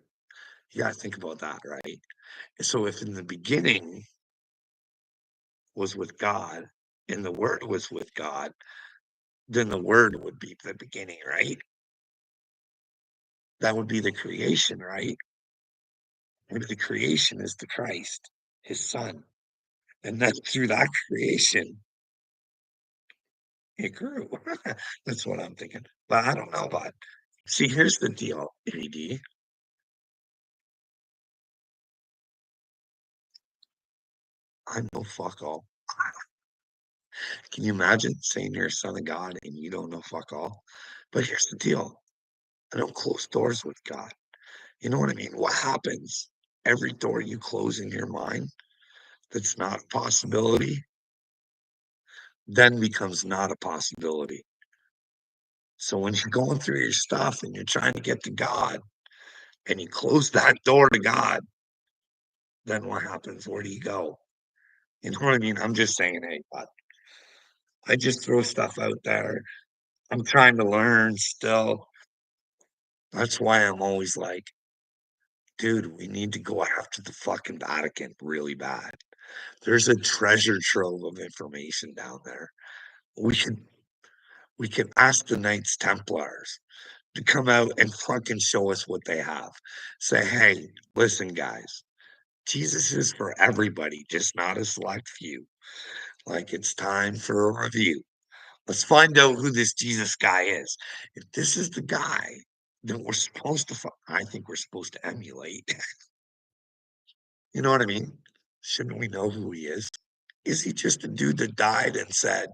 Speaker 1: You got to think about that, right? So if in the beginning was with God and the Word was with God, then the Word would be the beginning, right? That would be the creation, right? Maybe the creation is the Christ, his son. And then through that creation, it grew. That's what I'm thinking. But I don't know, bud. See, here's the deal, AD. I know fuck all. Can you imagine saying you're a son of God and you don't know fuck all? But here's the deal. I don't close doors with God. You know what I mean? What happens? Every door you close in your mind that's not a possibility then becomes not a possibility. So when you're going through your stuff and you're trying to get to God and you close that door to God, then what happens? Where do you go? You know what I mean? I'm just saying, hey, but I just throw stuff out there. I'm trying to learn still. That's why I'm always like, dude, we need to go after the fucking Vatican really bad. There's a treasure trove of information down there. We should we can ask the Knights Templars to come out and fucking show us what they have. Say, hey, listen, guys, Jesus is for everybody, just not a select few. Like it's time for a review. Let's find out who this Jesus guy is. If this is the guy that we're supposed to, I think we're supposed to emulate. You know what I mean? Shouldn't we know who he is? Is he just a dude that died and said,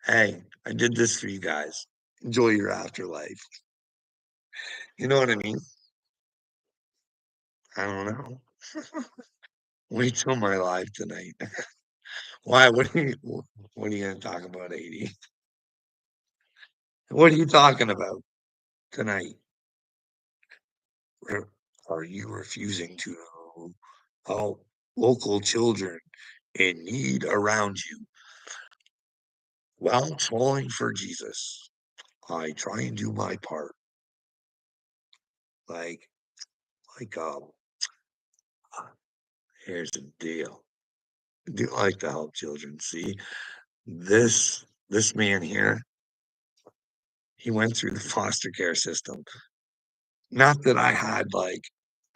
Speaker 1: hey, I did this for you guys. Enjoy your afterlife. You know what I mean? I don't know. Wait till my live tonight. Why? What are you gonna talk about, 80? What are you talking about tonight? Are are you refusing to help local children in need around you while falling for Jesus? I try and do my part. Like, like, uh, here's the deal. I do like to help children. See, this man here, he went through the foster care system. Not that I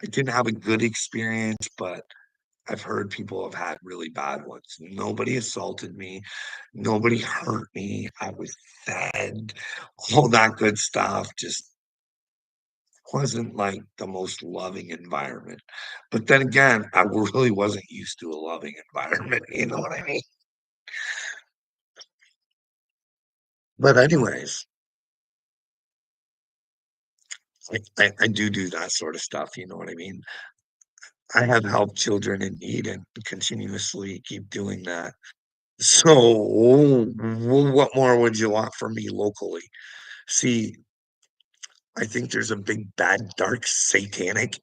Speaker 1: didn't have a good experience, but I've heard people have had really bad ones. Nobody assaulted me. Nobody hurt me. I was fed, all that good stuff. Just wasn't like the most loving environment. But then again, I really wasn't used to a loving environment. You know what I mean? But anyways, I do that sort of stuff. You know what I mean? I have helped children in need and continuously keep doing that. So, what more would you want from me locally? See, I think there's a big, bad, dark, satanic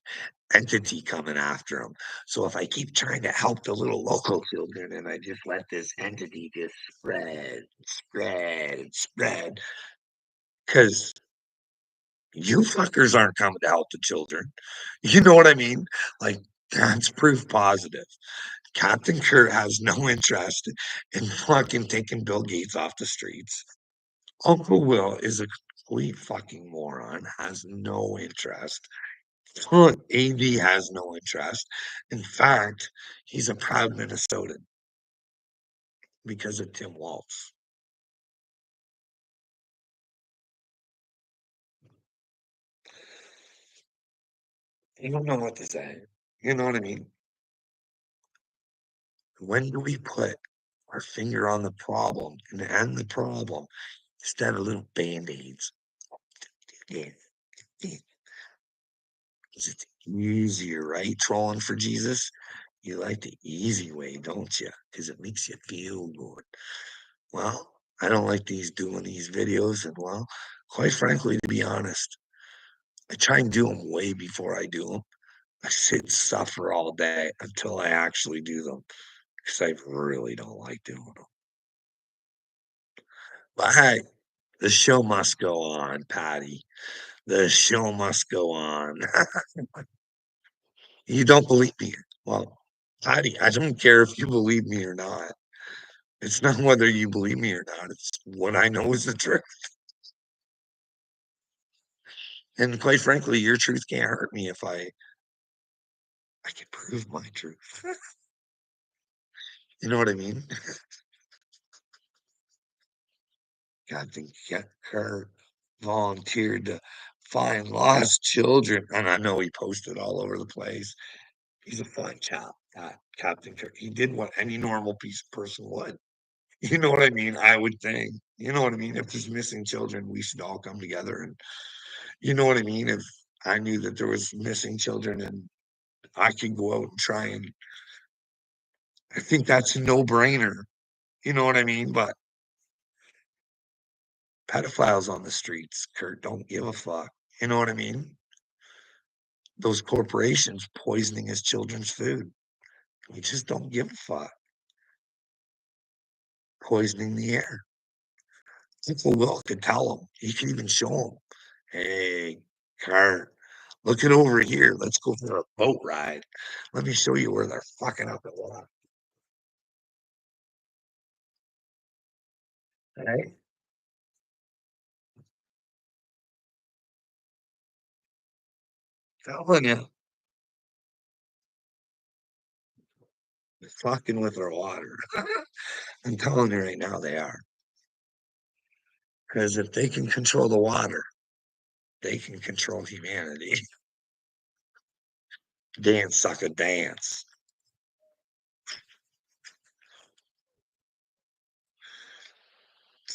Speaker 1: entity coming after them. So if I keep trying to help the little local children and I just let this entity just spread, because you fuckers aren't coming to help the children. You know what I mean? Like, that's proof positive. Captain Kurt has no interest in fucking taking Bill Gates off the streets. Uncle Will is a complete fucking moron, has no interest. AD has no interest. In fact, he's a proud Minnesotan because of Tim Walz. You don't know what to say. You know what I mean? When do we put our finger on the problem and end the problem instead of little band-aids? Yeah, yeah. 'Cause it's easier, right? Trolling for Jesus. You like the easy way, don't you? Because it makes you feel good. Well, I don't like doing these videos, and well, quite frankly, to be honest, I try and do them way before I do them. I sit and suffer all day until I actually do them because I really don't like doing them. But hey, the show must go on, Patty. The show must go on. You don't believe me? Well, Patty, I don't care if you believe me or not. It's not whether you believe me or not. It's what I know is the truth. And quite frankly, your truth can't hurt me if I can prove my truth. You know what I mean? Captain Kerr volunteered to find lost children, and I know he posted all over the place. He's a fine chap, Captain Kirk. He did what any normal peace person would. You know what I mean? I would think. You know what I mean? If there's missing children, we should all come together, and you know what I mean? If I knew that there was missing children and I could go out and try and I think that's a no-brainer. You know what I mean? But pedophiles on the streets, Kurt, don't give a fuck. You know what I mean? Those corporations poisoning his children's food. We just don't give a fuck. Poisoning the air. Uncle Will could tell him. He could even show him. Hey, Kurt, look it over here. Let's go for a boat ride. Let me show you where they're fucking up the water. Right? Telling you, they're fucking with our water. I'm telling you right now, they are. Because if they can control the water, they can control humanity. Dance, sucker, dance.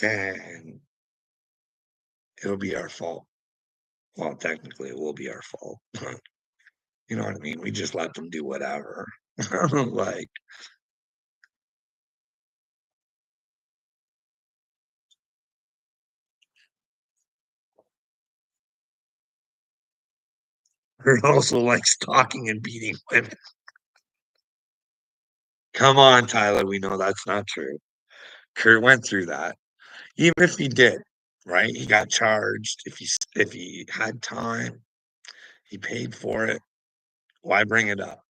Speaker 1: And it'll be our fault. Well, technically, it will be our fault. You know what I mean? We just let them do whatever. Like, Kurt also likes talking and beating women. Come on, Tyler, we know that's not true. Kurt went through that. Even if he did, right? He got charged. If he had time, he paid for it. Why bring it up?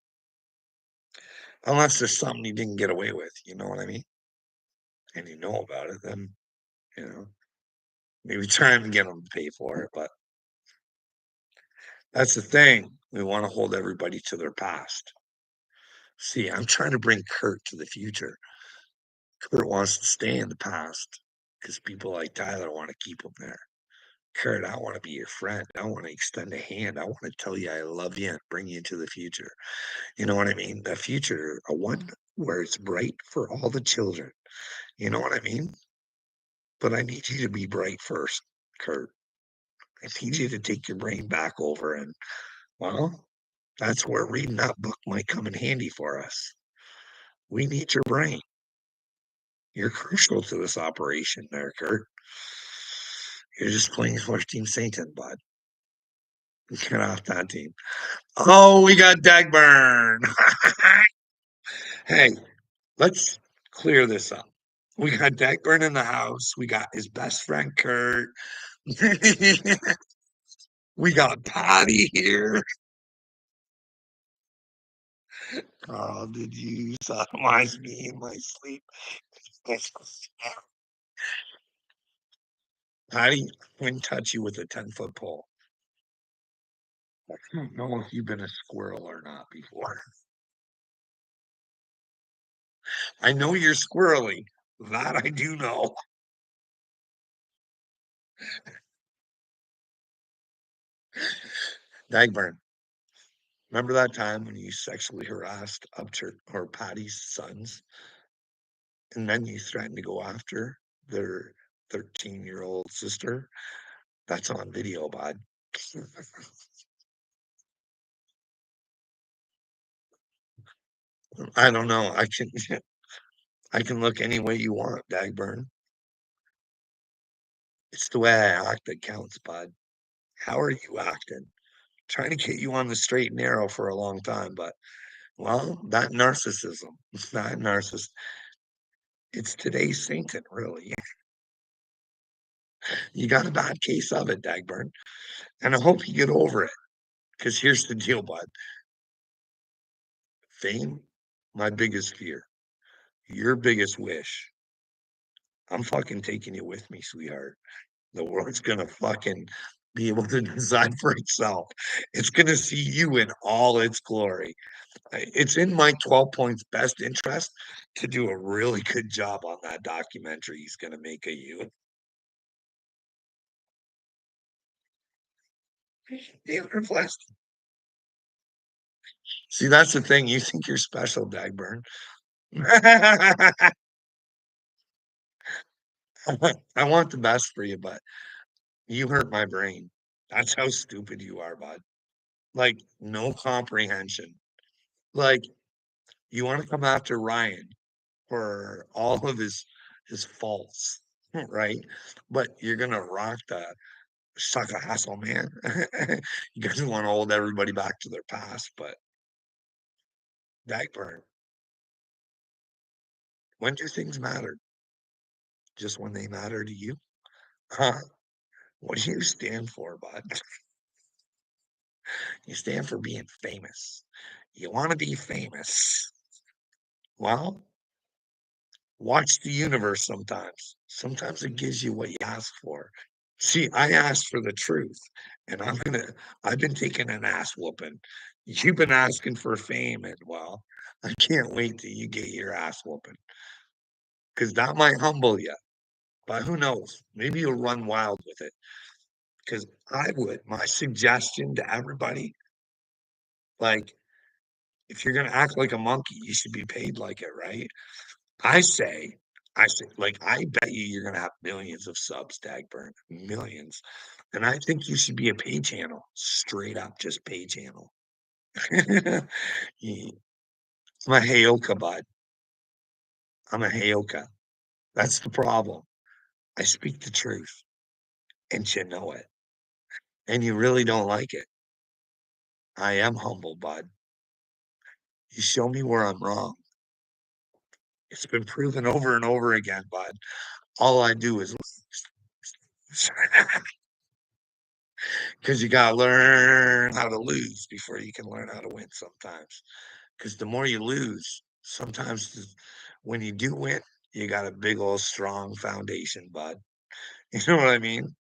Speaker 1: Unless there's something he didn't get away with, you know what I mean? And you know about it, then you know, maybe try and get him to pay for it. But that's the thing. We want to hold everybody to their past. See, I'm trying to bring Kurt to the future. Kurt wants to stay in the past because people like Tyler want to keep him there. Kurt, I want to be your friend. I want to extend a hand. I want to tell you I love you and bring you into the future. You know what I mean? The future, a one where it's bright for all the children. You know what I mean? But I need you to be bright first, Kurt. I need you to take your brain back over. And, well, that's where reading that book might come in handy for us. We need your brain. You're crucial to this operation there, Kurt. You're just playing for Team Satan, bud. Get off that team. Oh, we got Dagburn. Hey, let's clear this up. We got Dagburn in the house. We got his best friend Kurt. We got Patty here. Oh, did you sodomize me in my sleep? Patty wouldn't touch you with a 10-foot pole. I don't know if you've been a squirrel or not before. I know you're squirrely. That I do know. Dagburn, remember that time when you sexually harassed Upchurch or Patty's sons, and then you threatened to go after their 13-year-old sister? That's on video, bud. I don't know. I can look any way you want, Dagburn. It's the way I act that counts, bud. How are you acting? Trying to get you on the straight and narrow for a long time, but well, that narcissism, that narcissist, it's today's Satan, really. You got a bad case of it, Dagburn, and I hope you get over it. Because here's the deal, bud. Fame, my biggest fear. Your biggest wish. I'm fucking taking you with me, sweetheart. The world's gonna fucking be able to decide for itself. It's gonna see you in all its glory. It's in my 12 points best interest to do a really good job on that documentary he's gonna make of you. Taylor Blessed. See, that's the thing. You think you're special, Dagburn. I want the best for you, but you hurt my brain. That's how stupid you are, bud. Like, no comprehension. Like, you want to come after Ryan for all of his faults, right? But you're gonna rock the suck a hassle, man. You guys want to hold everybody back to their past, but Dagburn, when do things matter? Just when they matter to you? Huh? What do you stand for, bud? You stand for being famous. You want to be famous. Well, watch the universe sometimes. Sometimes it gives you what you ask for. See, I asked for the truth, and I've been taking an ass whooping. You've been asking for fame, and well, I can't wait till you get your ass whooping because that might humble you. But who knows? Maybe you'll run wild with it. Because I would. My suggestion to everybody, like, if you're gonna act like a monkey, you should be paid like it, right? I say, I say, like, I bet you're gonna have millions of subs, Dagburn, millions. And I think you should be a pay channel, straight up, just pay channel. Ye I'm a Heyoka, bud. I'm a Heyoka. That's the problem. I speak the truth, and you know it, and you really don't like it. I am humble, bud. You show me where I'm wrong. It's been proven over and over again, bud. All I do is because you gotta learn how to lose before you can learn how to win sometimes. Because the more you lose, sometimes when you do win, you got a big old strong foundation, bud. You know what I mean?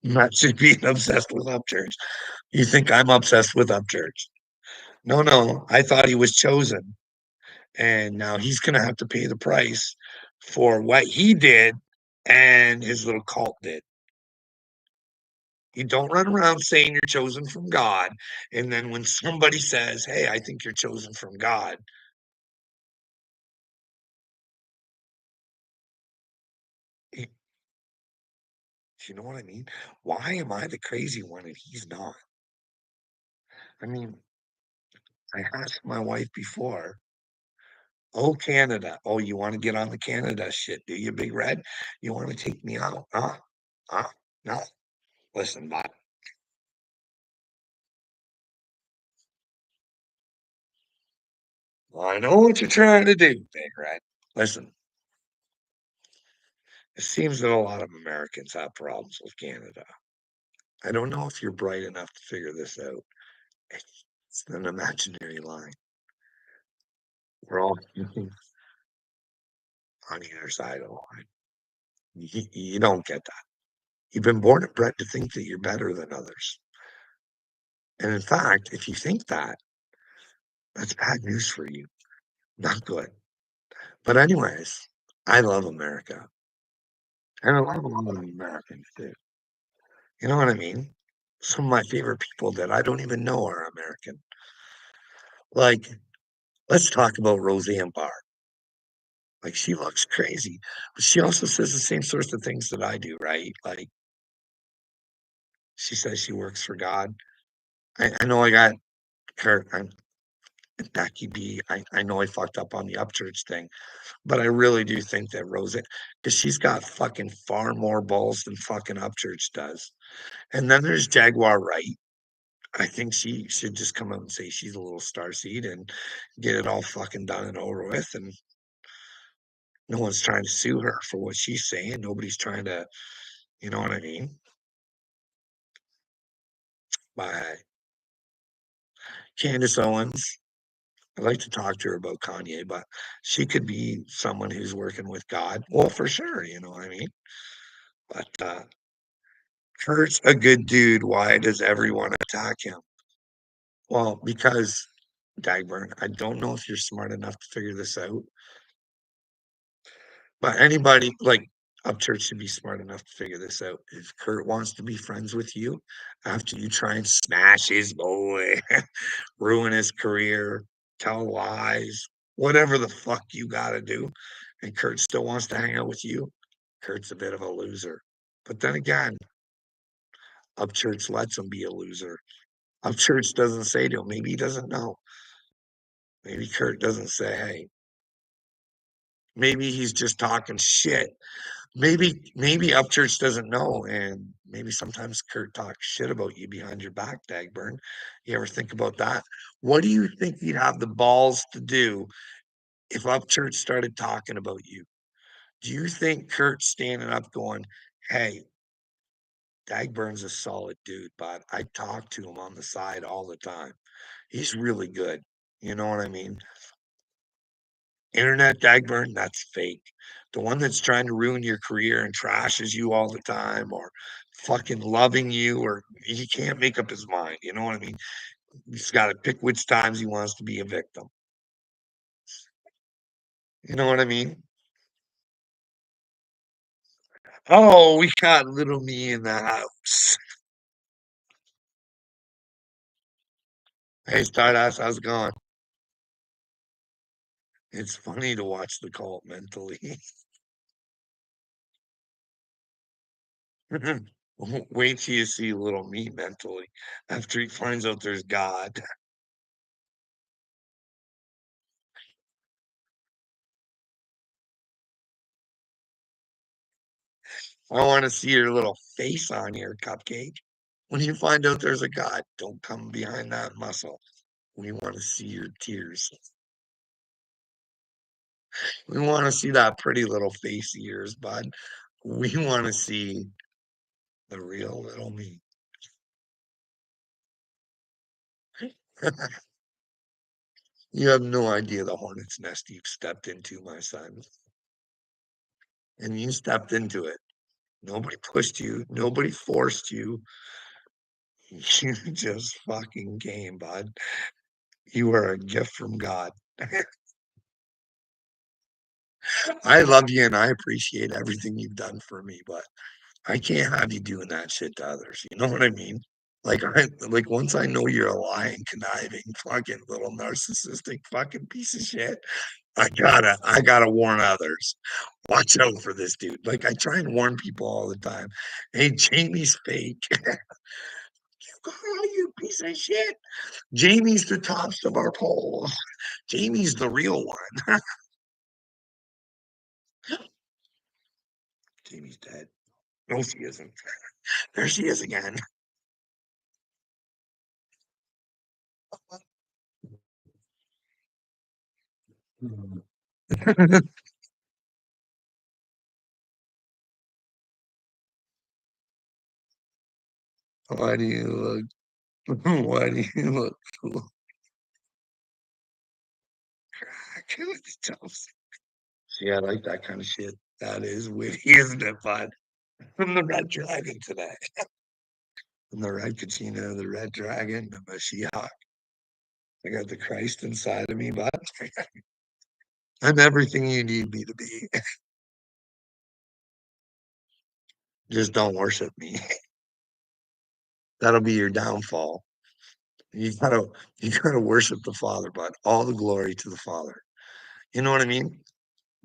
Speaker 1: Not just being obsessed with Upchurch. You think I'm obsessed with Upchurch? No, no. I thought he was chosen, and now he's gonna have to pay the price for what he did and his little cult did. You don't run around saying you're chosen from God, and then when somebody says, "Hey, I think you're chosen from God," y you know what I mean? Why am I the crazy one and he's not? I mean, I asked my wife before, "Oh, Canada. Oh, you wanna get on the Canada shit, do you, Big Red? You wanna take me out, huh? Huh? No. Listen, bud, I know what you're trying to do, Big Red. Listen, it seems that a lot of Americans have problems with Canada. I don't know if you're bright enough to figure this out. It's an imaginary line. We're all thinking on either side of the line. You don't get that. You've been born and bred to think that you're better than others. And in fact, if you think that, that's bad news for you. Not good. But anyways, I love America. And I love a lot of Americans too. You know what I mean? Some of my favorite people that I don't even know are American. Like, let's talk about Roseanne Barr. Like, she looks crazy, but she also says the same sorts of things that I do, right? Like, she says she works for God. I know I got Kurt, I'm Becky B. I know I fucked up on the Upchurch thing, but I really do think that Roseanne, because she's got fucking far more balls than fucking Upchurch does. And then there's Jaguar Wright. I think she should just come out and say she's a little starseed and get it all fucking done and over with. And no one's trying to sue her for what she's saying. Nobody's trying to, you know what I mean? By Candace Owens. I'd like to talk to her about Kanye, but she could be someone who's working with God. Well, for sure, you know what I mean? But Kurt's a good dude. Why does everyone attack him? Well, because Dagburn, I don't know if you're smart enough to figure this out. But anybody like Upchurch should be smart enough to figure this out. If Kurt wants to be friends with you after you try and smash his boy, ruin his career, tell lies, whatever the fuck you gotta do, and Kurt still wants to hang out with you, Kurt's a bit of a loser. But then again, Upchurch lets him be a loser. Upchurch doesn't say to him, maybe he doesn't know. Maybe Kurt doesn't say, hey, maybe he's just talking shit. Maybe Upchurch doesn't know, and maybe sometimes Kurt talks shit about you behind your back, Dagburn. You ever think about that? What do you think you'd have the balls to do if Upchurch started talking about you? Do you think Kurt's standing up going, "Hey, Dagburn's a solid dude, but I talk to him on the side all the time. He's really good." You know what I mean? Internet Dagburn, that's fake. The one that's trying to ruin your career and trashes you all the time or fucking loving you or he can't make up his mind. You know what I mean? He's got to pick which times he wants to be a victim. You know what I mean? Oh, we got little me in the house. Hey, Stardust, how's it going? It's funny to watch the cult mentally. Wait till you see little me mentally after he finds out there's God. I want to see your little face on here, cupcake. When you find out there's a God, don't come behind that muscle. We want to see your tears. We want to see that pretty little face of yours, bud. We want to see the real little me. You have no idea the hornet's nest you've stepped into, my son. And you stepped into it. Nobody pushed you. Nobody forced you. You just fucking came, bud. You are a gift from God. I love you and I appreciate everything you've done for me, but I can't have you doing that shit to others. You know what I mean? Like once I know you're a lying, conniving, fucking little narcissistic fucking piece of shit, I gotta warn others. Watch out for this dude. Like I try and warn people all the time. Hey, Jamie's fake. Oh, you piece of shit. Jamie's the tops of our polls. Jamie's the real one. Jamie's dead. No, she isn't. There she is again. Why do you look? Why do you look cool? I can't with the tops. See, I like that kind of shit. That is witty, isn't it, bud? From the Red Dragon today. From the Red Kachina, the Red Dragon, the Mashiach. I got the Christ inside of me, bud. I'm everything you need me to be. Just don't worship me. That'll be your downfall. You gotta you gotta worship the Father, bud. All the glory to the Father. You know what I mean?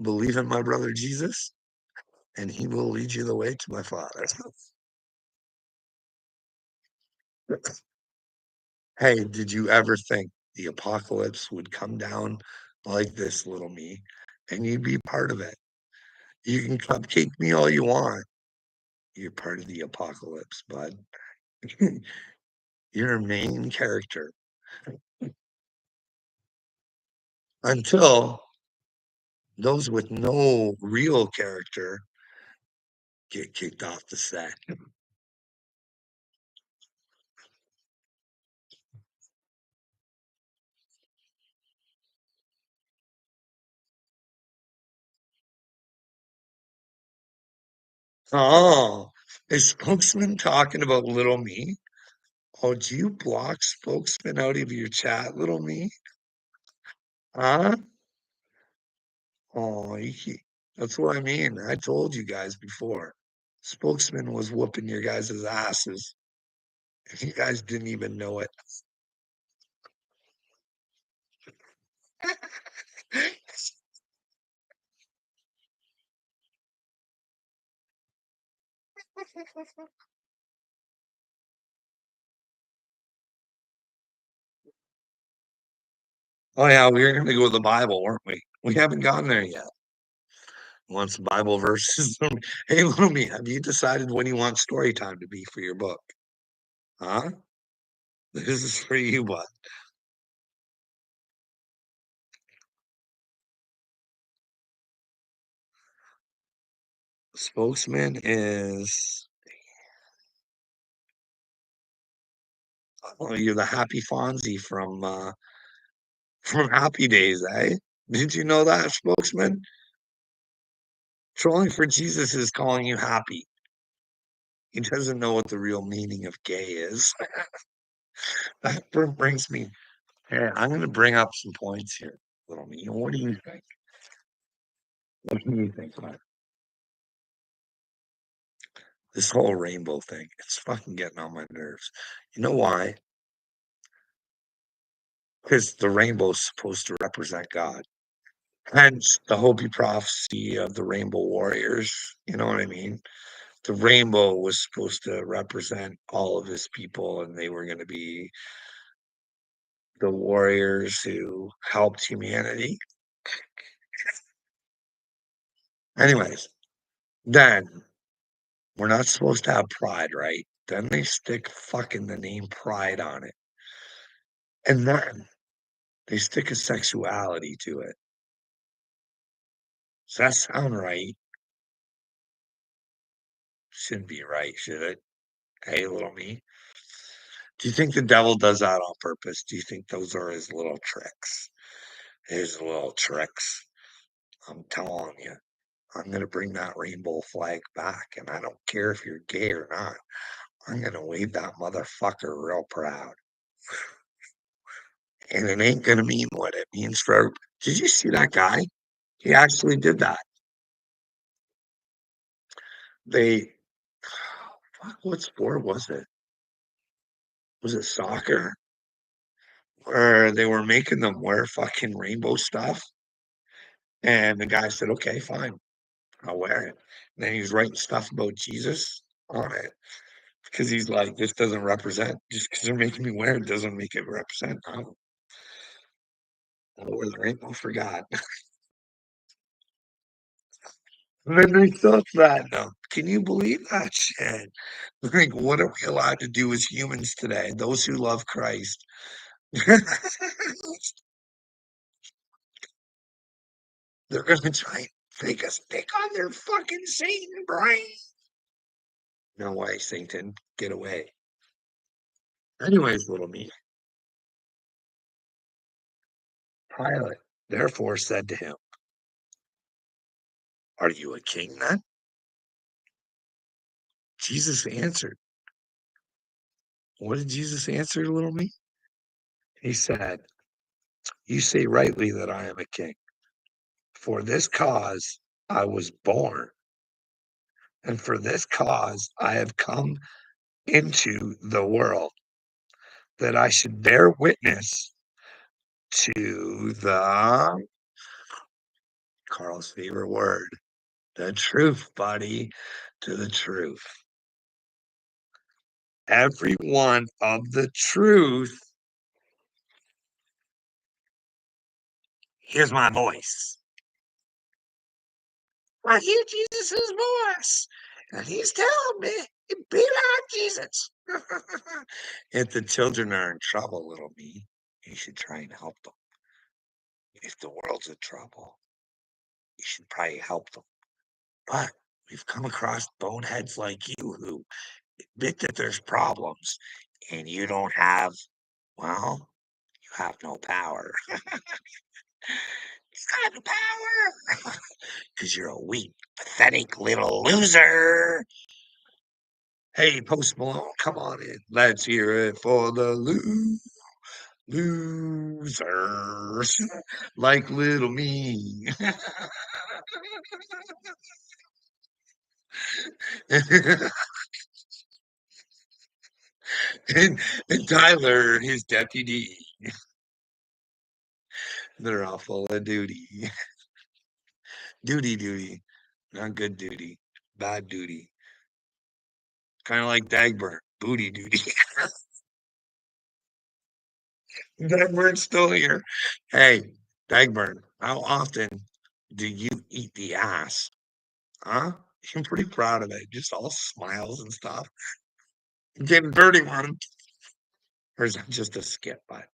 Speaker 1: Believe in my brother Jesus, and he will lead you the way to my Father. Hey, did you ever think the apocalypse would come down like this, little me, and you'd be part of it? You can cupcake me all you want. You're part of the apocalypse, bud. You're a main character until those with no real character get kicked off the set. Oh, is spokesman talking about little me? Oh, do you block spokesman out of your chat, little me? Huh? Oh, that's what I mean. I told you guys before. Spokesman was whooping your guys' asses. If you guys didn't even know it. Oh yeah, we were gonna go with the Bible, weren't we? We haven't gotten there yet. Wants Bible verses. Hey, little me, have you decided when you want story time to be for your book? Huh? This is for you, bud. Spokesman is oh, you're the happy Fonzie from Happy Days, eh? Did you know that, spokesman? Trolling for Jesus is calling you happy. He doesn't know what the real meaning of gay is. That brings me. Hey, I'm going to bring up some points here, little me. What do you think? What do you think about this whole rainbow thing? It's fucking getting on my nerves. You know why? Because the rainbow is supposed to represent God. Hence the Hopi prophecy of the rainbow warriors. You know what I mean? the rainbow was supposed to represent all of his people, and they were going to be the warriors who helped humanity. Anyways, then we're not supposed to have pride, right? Then they stick fucking the name pride on it. And then they stick a sexuality to it. Does that sound right? Shouldn't be right, should it? Hey, little me. Do you think the devil does that on purpose? Do you think those are his little tricks? His little tricks. I'm telling you, I'm going to bring that rainbow flag back, and I don't care if you're gay or not. I'm going to wave that motherfucker real proud. And it ain't going to mean what it means for. Did you see that guy? He actually did that. They, fuck, what sport was it? Was it soccer? Where they were making them wear fucking rainbow stuff. And the guy said, okay, fine, I'll wear it. And then he was writing stuff about Jesus on it because he's like, this doesn't represent, just because they're making me wear it doesn't make it represent. I'll wear the rainbow for God. And then they still threaten them. Can you believe that shit? Like, what are we allowed to do as humans today? Those who love Christ. They're gonna try and take a stick on their fucking Satan brain. No way, Satan. Get away. Anyways, little me. Pilate therefore said to him, are you a king then? Jesus answered. What did Jesus answer, little me? He said, you say rightly that I am a king. For this cause I was born, and for this cause I have come into the world, that I should bear witness to the Carl's favorite word, the truth, buddy, to the truth. Every one of the truth. Here's my voice. I hear Jesus' voice, and he's telling me, be like Jesus. If the children are in trouble, little me, you should try and help them. If the world's in trouble, you should probably help them. But we've come across boneheads like you who admit that there's problems and you don't have, well, you have no power. You got no power because you're a weak, pathetic little loser. Hey, Post Malone, come on in. Let's hear it for the losers, like little me. and, and Tyler, his deputy. They're all full of duty. Duty. Not good duty. Bad duty. Kind of like Dagburn. Booty duty. Dagburn's still here. Hey, Dagburn, how often do you eat the ass? Huh? I'm pretty proud of it. Just all smiles and stuff. Getting dirty one. Or is that just a skit? But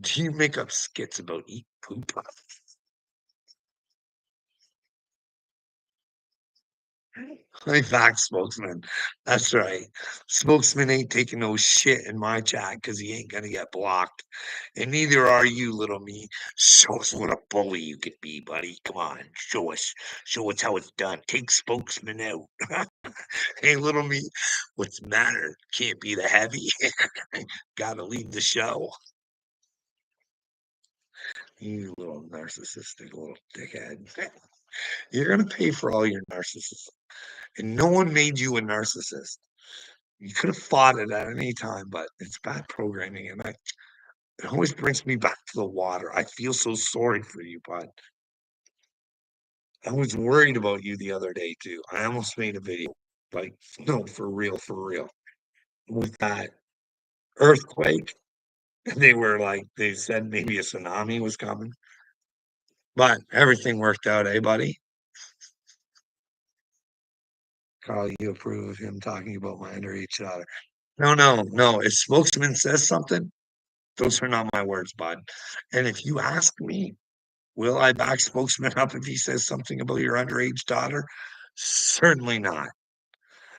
Speaker 1: do you make up skits about eat poop? In fact, spokesman. That's right. Spokesman ain't taking no shit in my chat because he ain't gonna get blocked. And neither are you, little me. Show us what a bully you could be, buddy. Come on, show us. Show us how it's done. Take spokesman out. Hey, little me, what's the matter? Can't be the heavy. Gotta leave the show. You little narcissistic little dickhead. You're gonna pay for all your narcissism. And no one made you a narcissist. You could have fought it at any time, but it's bad programming, and it always brings me back to the water. I feel so sorry for you, bud. I was worried about you the other day too. I almost made a video. Like, no, for real. With that earthquake, they were like, they said maybe a tsunami was coming, but everything worked out, eh, buddy? Carl, you approve of him talking about my underage daughter? No, no, no. If spokesman says something, those are not my words, bud. And if you ask me, will I back spokesman up if he says something about your underage daughter? Certainly not.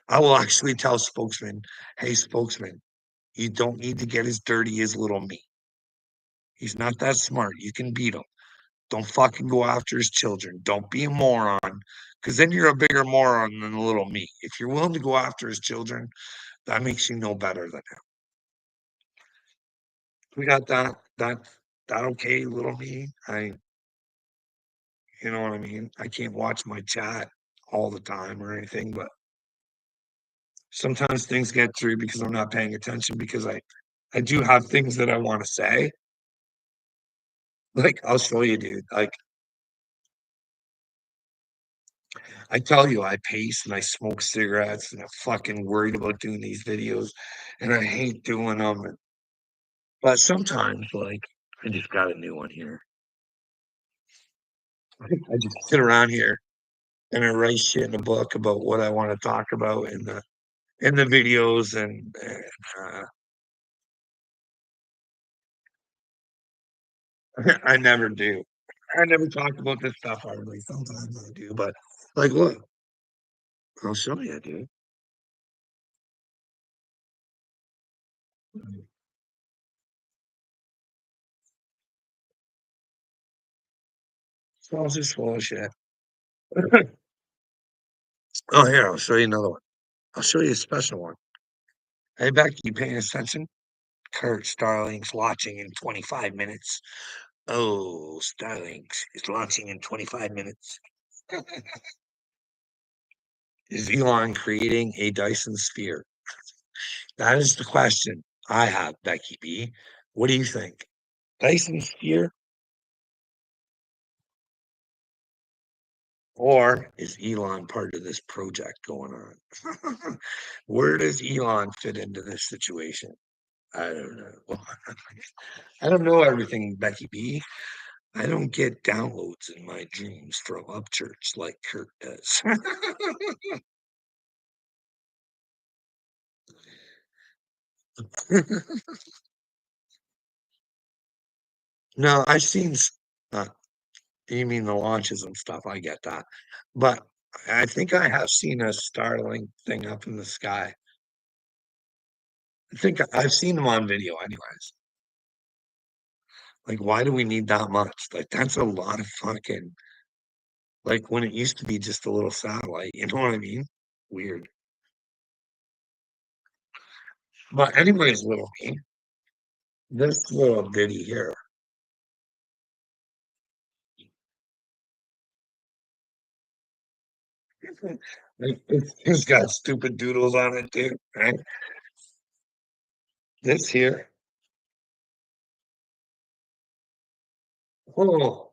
Speaker 1: I will actually tell spokesman, hey, spokesman, you don't need to get as dirty as little me. He's not that smart. You can beat him. Don't fucking go after his children. Don't be a moron, because then you're a bigger moron than little me. If you're willing to go after his children, that makes you no better than him. We got that okay, little me. You know what I mean? I can't watch my chat all the time or anything, but sometimes things get through because I'm not paying attention because I do have things that I want to say. Like I'll show you, dude. Like I tell you, I pace and I smoke cigarettes and I'm fucking worried about doing these videos and I hate doing them. But sometimes, like, I just got a new one here. I just sit around here and I write shit in a book about what I want to talk about in the videos and I never do. I never talk about this stuff hardly. Sometimes I do, but like, look, I'll show you, dude. It's all just full of shit. Oh, here, I'll show you another one. I'll show you a special one. Hey, Becky, you paying attention? Kurt Starling's launching in 25 minutes. Oh, Starlings is launching in 25 minutes. Is Elon creating a Dyson sphere? That is the question I have, Becky B. What do you think? Dyson sphere? Or is Elon part of this project going on? Where does Elon fit into this situation? I don't know. I don't know everything, Becky B. I don't get downloads in my dreams from Upchurch like Kurt does. No, I've seen. Uh, you mean the launches and stuff? I get that, but I think I have seen a startling thing up in the sky. I think I've seen them on video, anyways. Like, why do we need that much? Like, that's a lot of fucking. Like when it used to be just a little satellite. You know what I mean? Weird. But anyways, little me, this little ditty here. Like, it's got stupid doodles on it too, right? This here. Oh,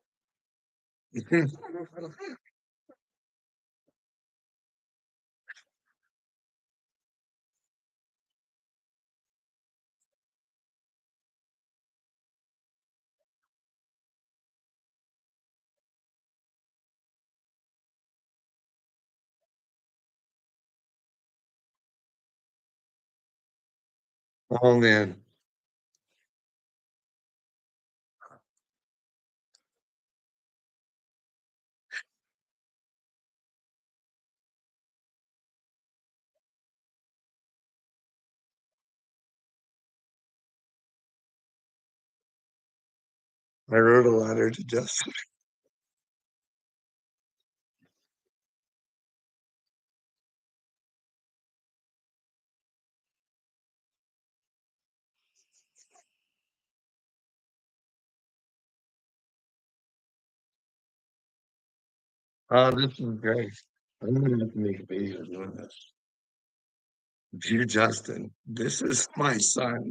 Speaker 1: oh man. I wrote a letter to Justin. Oh, this is great. I'm gonna have to make a video doing this. Dear Justin, this is my son.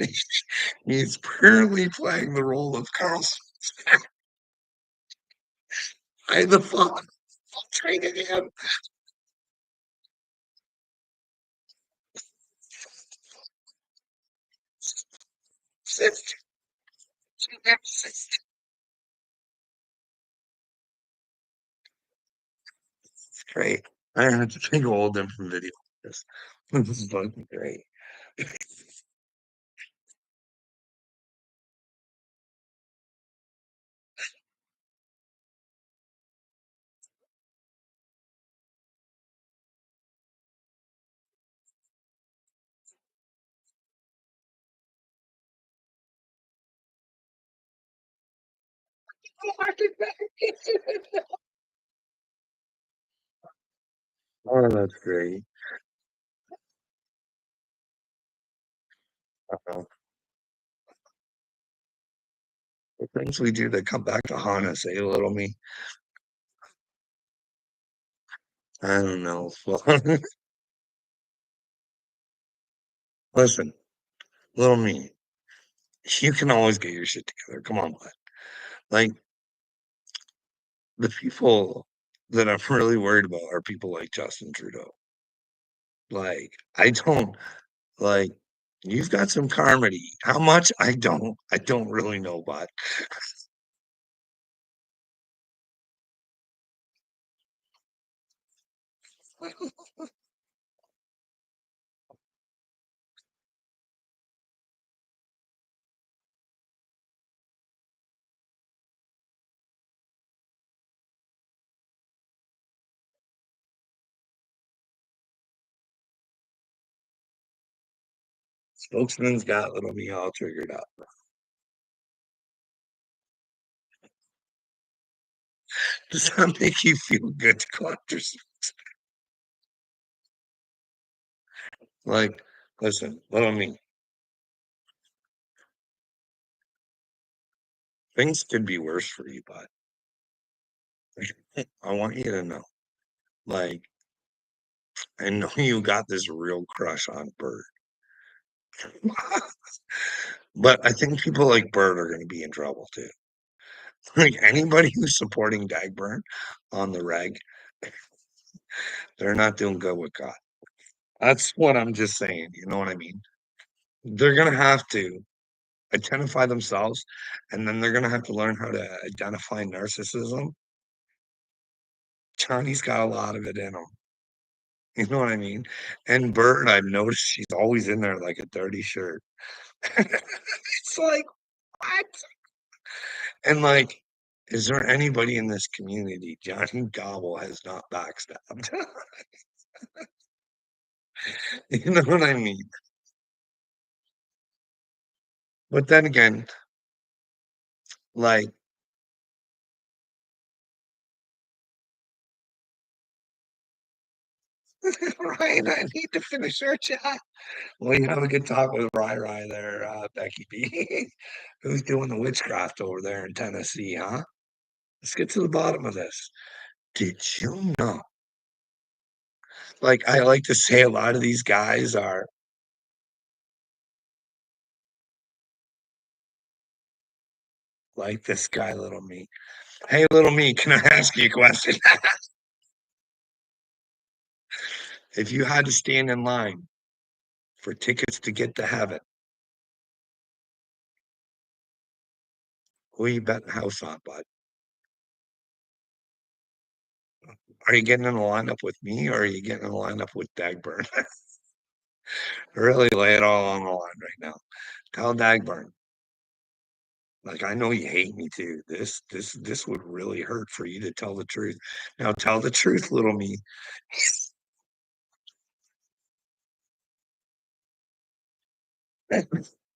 Speaker 1: He's currently playing the role of Carlson. I the father training him. sister. She never sister. It's great. I have to think of all different videos. This this is fucking great. Oh, that's great. Uh, the things we do that come back to haunt us, eh, little me? I don't know. Well, listen, little me, you can always get your shit together. Come on, bud. Like the people that I'm really worried about are people like Justin Trudeau. Like, I don't like you've got some karma to eat. How much? I don't really know, but spokesman's got little me all triggered up. Does that make you feel good to go after like listen, little me, things could be worse for you, but I want you to know, like, I know you got this real crush on Bird. But I think people like Bird are gonna be in trouble too. Like anybody who's supporting Dagburn on the reg, they're not doing good with God. That's what I'm just saying. You know what I mean? They're gonna have to identify themselves, and then they're gonna have to learn how to identify narcissism. Johnny's got a lot of it in him. You know what I mean? And Bird, I've noticed she's always in there like a dirty shirt. It's like, what? And like, is there anybody in this community Johnny Gobble has not backstabbed? You know what I mean? But then again, like, Ryan, I need to finish our chat. Well, you have a good talk with Rai there, Becky B. Who's doing the witchcraft over there in Tennessee, huh? Let's get to the bottom of this. Did you know? Like, I like to say a lot of these guys are like this guy, little me. Hey, little me, can I ask you a question? If you had to stand in line for tickets to get to heaven, who are you betting house on, bud? Are you getting in a lineup with me or are you getting in a lineup with Dagburn? Really lay it all on the line right now. Tell Dagburn, like I know you hate me too. This would really hurt for you to tell the truth. Now tell the truth, little me.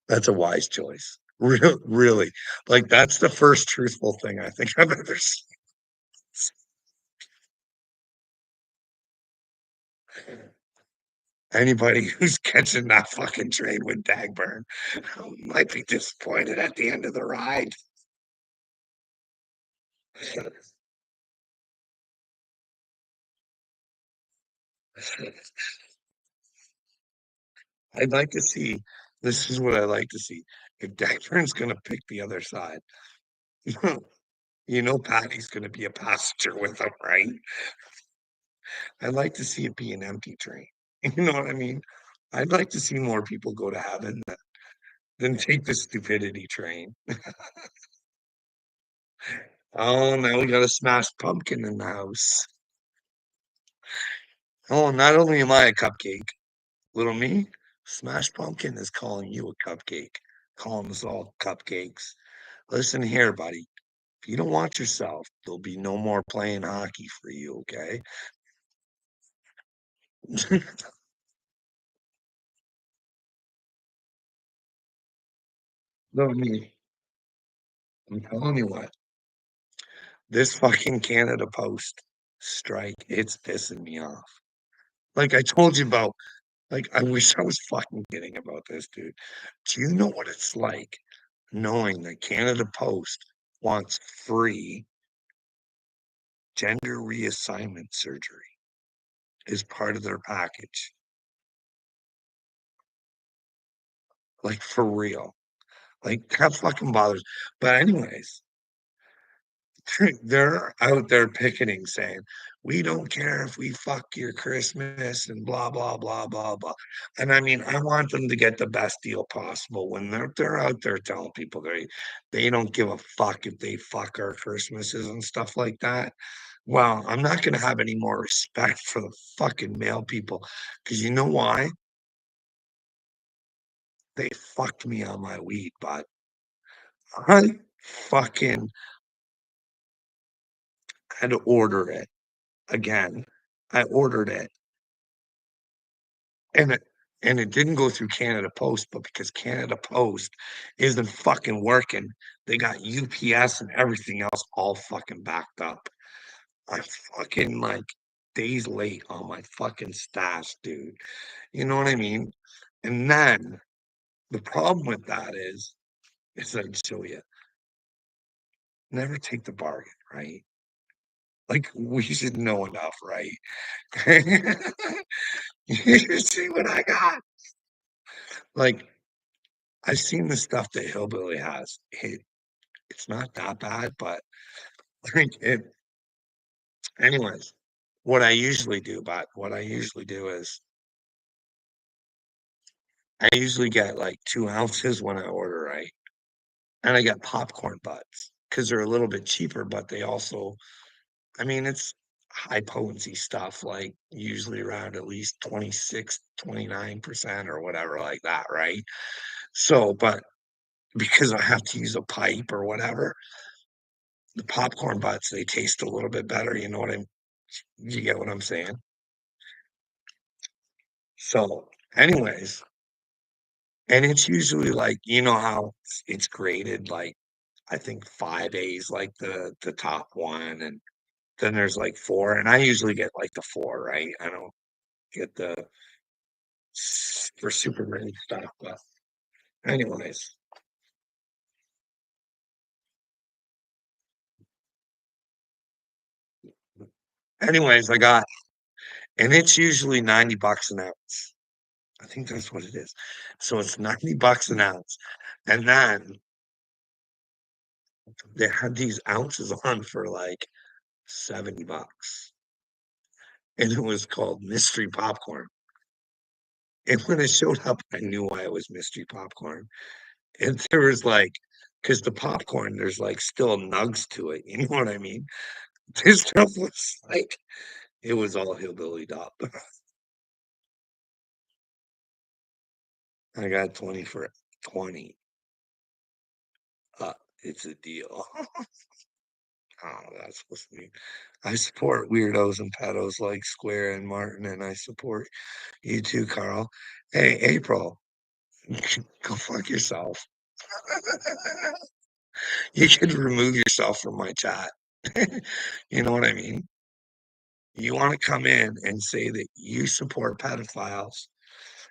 Speaker 1: That's a wise choice. Really. Like that's the first truthful thing I think I've ever seen. Anybody who's catching that fucking train with Dagburn might be disappointed at the end of the ride. I'd like to see this is what I like to see. If Dagburn's gonna pick the other side, you know Patty's gonna be a passenger with him, right? I'd like to see it be an empty train. You know what I mean? I'd like to see more people go to heaven Then take the stupidity train. Oh, now we got a smashed pumpkin in the house. Oh, not only am I a cupcake, little me, Smash Pumpkin is calling you a cupcake, calling us all cupcakes. Listen here, buddy. If you don't watch yourself, there'll be no more playing hockey for you, okay? Little me, I'm telling you what, this fucking Canada Post strike, it's pissing me off. Like I told you about, like, I wish I was fucking kidding about this, dude. Do you know what it's like knowing that Canada Post wants free gender reassignment surgery is part of their package? Like, for real. Like, that fucking bothers. But anyways, they're out there picketing saying, "We don't care if we fuck your Christmas," and blah, blah, blah, blah, blah. And I mean, I want them to get the best deal possible when they're out there telling people they don't give a fuck if they fuck our Christmases and stuff like that. Well, I'm not gonna have any more respect for the fucking male people because you know why? They fucked me on my weed, but I fucking had to order it again. I ordered it, and it didn't go through Canada Post, but because Canada Post isn't fucking working, they got UPS and everything else all fucking backed up. I'm fucking, like, days late on my fucking stash, dude. You know what I mean? And then the problem with that is I'd show you, never take the bargain, right? Like, we should know enough, right? You see what I got? Like, I've seen the stuff that Hillbilly has. It's not that bad, but like anyways, what I usually do is I usually get like 2 ounces when I order, right? And I get popcorn butts because they're a little bit cheaper, but they also, I mean, it's high potency stuff, like usually around at least 26, 29% or whatever like that, right? So, but because I have to use a pipe or whatever, the popcorn butts, they taste a little bit better, you know what I'm you get what I'm saying? So, anyways, and it's usually like, you know how it's graded, like, I think 5A is like the top one, and then there's like 4, and I usually get like the 4, right? I don't get the for super great stuff, but anyways. Anyways, I got and it's usually 90 bucks an ounce. I think that's what it is. So it's 90 bucks an ounce. And then they had these ounces on for like 70 bucks. And it was called mystery popcorn. And when it showed up, I knew why it was mystery popcorn. And there was like, because the popcorn, there's like still nugs to it. You know what I mean? This stuff was like, it was all hillbillied up. I got 20 for 20. Uh, it's a deal. Oh, that's supposed to be. I support weirdos and pedos like Square and Martin, and I support you too, Carl. Hey, April, go fuck yourself. You could remove yourself from my chat. You know what I mean? You want to come in and say that you support pedophiles.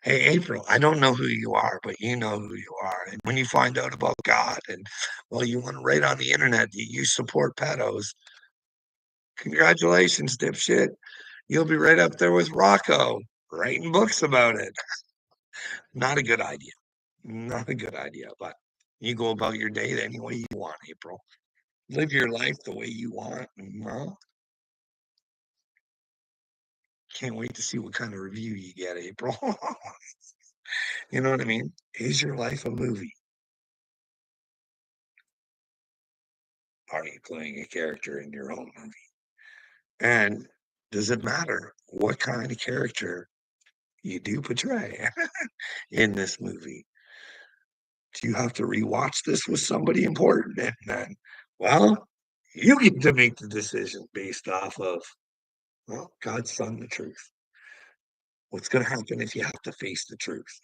Speaker 1: Hey, April, I don't know who you are, but you know who you are. And when you find out about God and, well, you want to write on the internet that you support pedos, congratulations, dipshit. You'll be right up there with Rocco writing books about it. Not a good idea. Not a good idea, but you go about your day any way you want, April. Live your life the way you want. And, well, can't wait to see what kind of review you get, April. You know what I mean? Is your life a movie? are you playing a character in your own movie? And does it matter what kind of character you do portray in this movie? Do you have to rewatch this with somebody important? And then, well, you get to make the decision based off of, well, God's son, the truth. What's going to happen if you have to face the truth?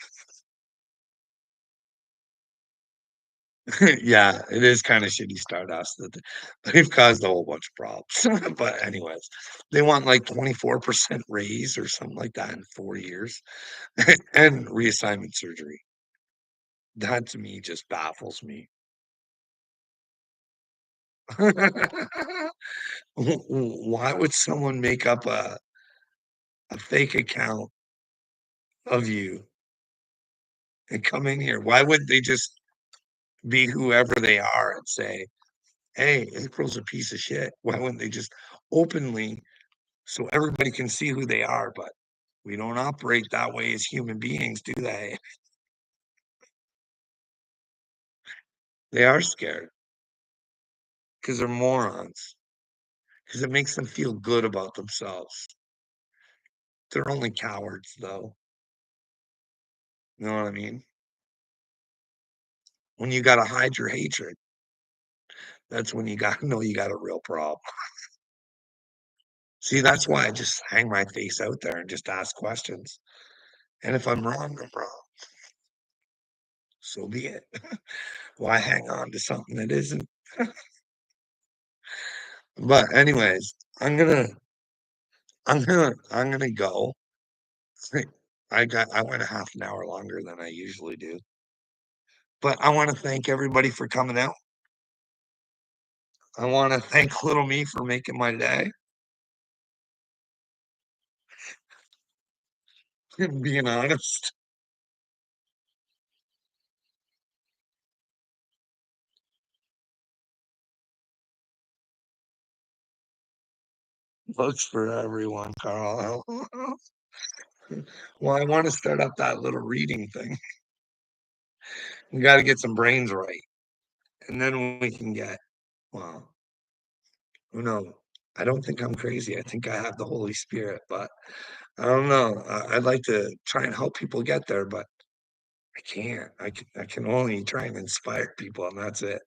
Speaker 1: Yeah, it is kind of shitty Stardust that they've caused a whole bunch of problems. But anyways, they want like 24% raise or something like that in 4 years and reassignment surgery. That to me just baffles me. Why would someone make up a fake account of you and come in here? Why wouldn't they just be whoever they are and say, hey, April's a piece of shit? Why wouldn't they just openly so everybody can see who they are? But we don't operate that way as human beings, do they? They are scared because they're morons, because it makes them feel good about themselves. They're only cowards, though. You know what I mean? When you got to hide your hatred, that's when you got to know you got a real problem. See, that's why I just hang my face out there and just ask questions. And if I'm wrong, I'm wrong. So be it. Why hang on to something that isn't? But anyways, I'm gonna go. I went a half an hour longer than I usually do. But I want to thank everybody for coming out. I want to thank little me for making my day and being honest. Looks for everyone, Carl. Well, I want to start up that little reading thing. We got to get some brains right. And then we can get, well, who knows? I don't think I'm crazy. I think I have the Holy Spirit, but I don't know. I'd like to try and help people get there, but I can't. I can only try and inspire people, and that's it.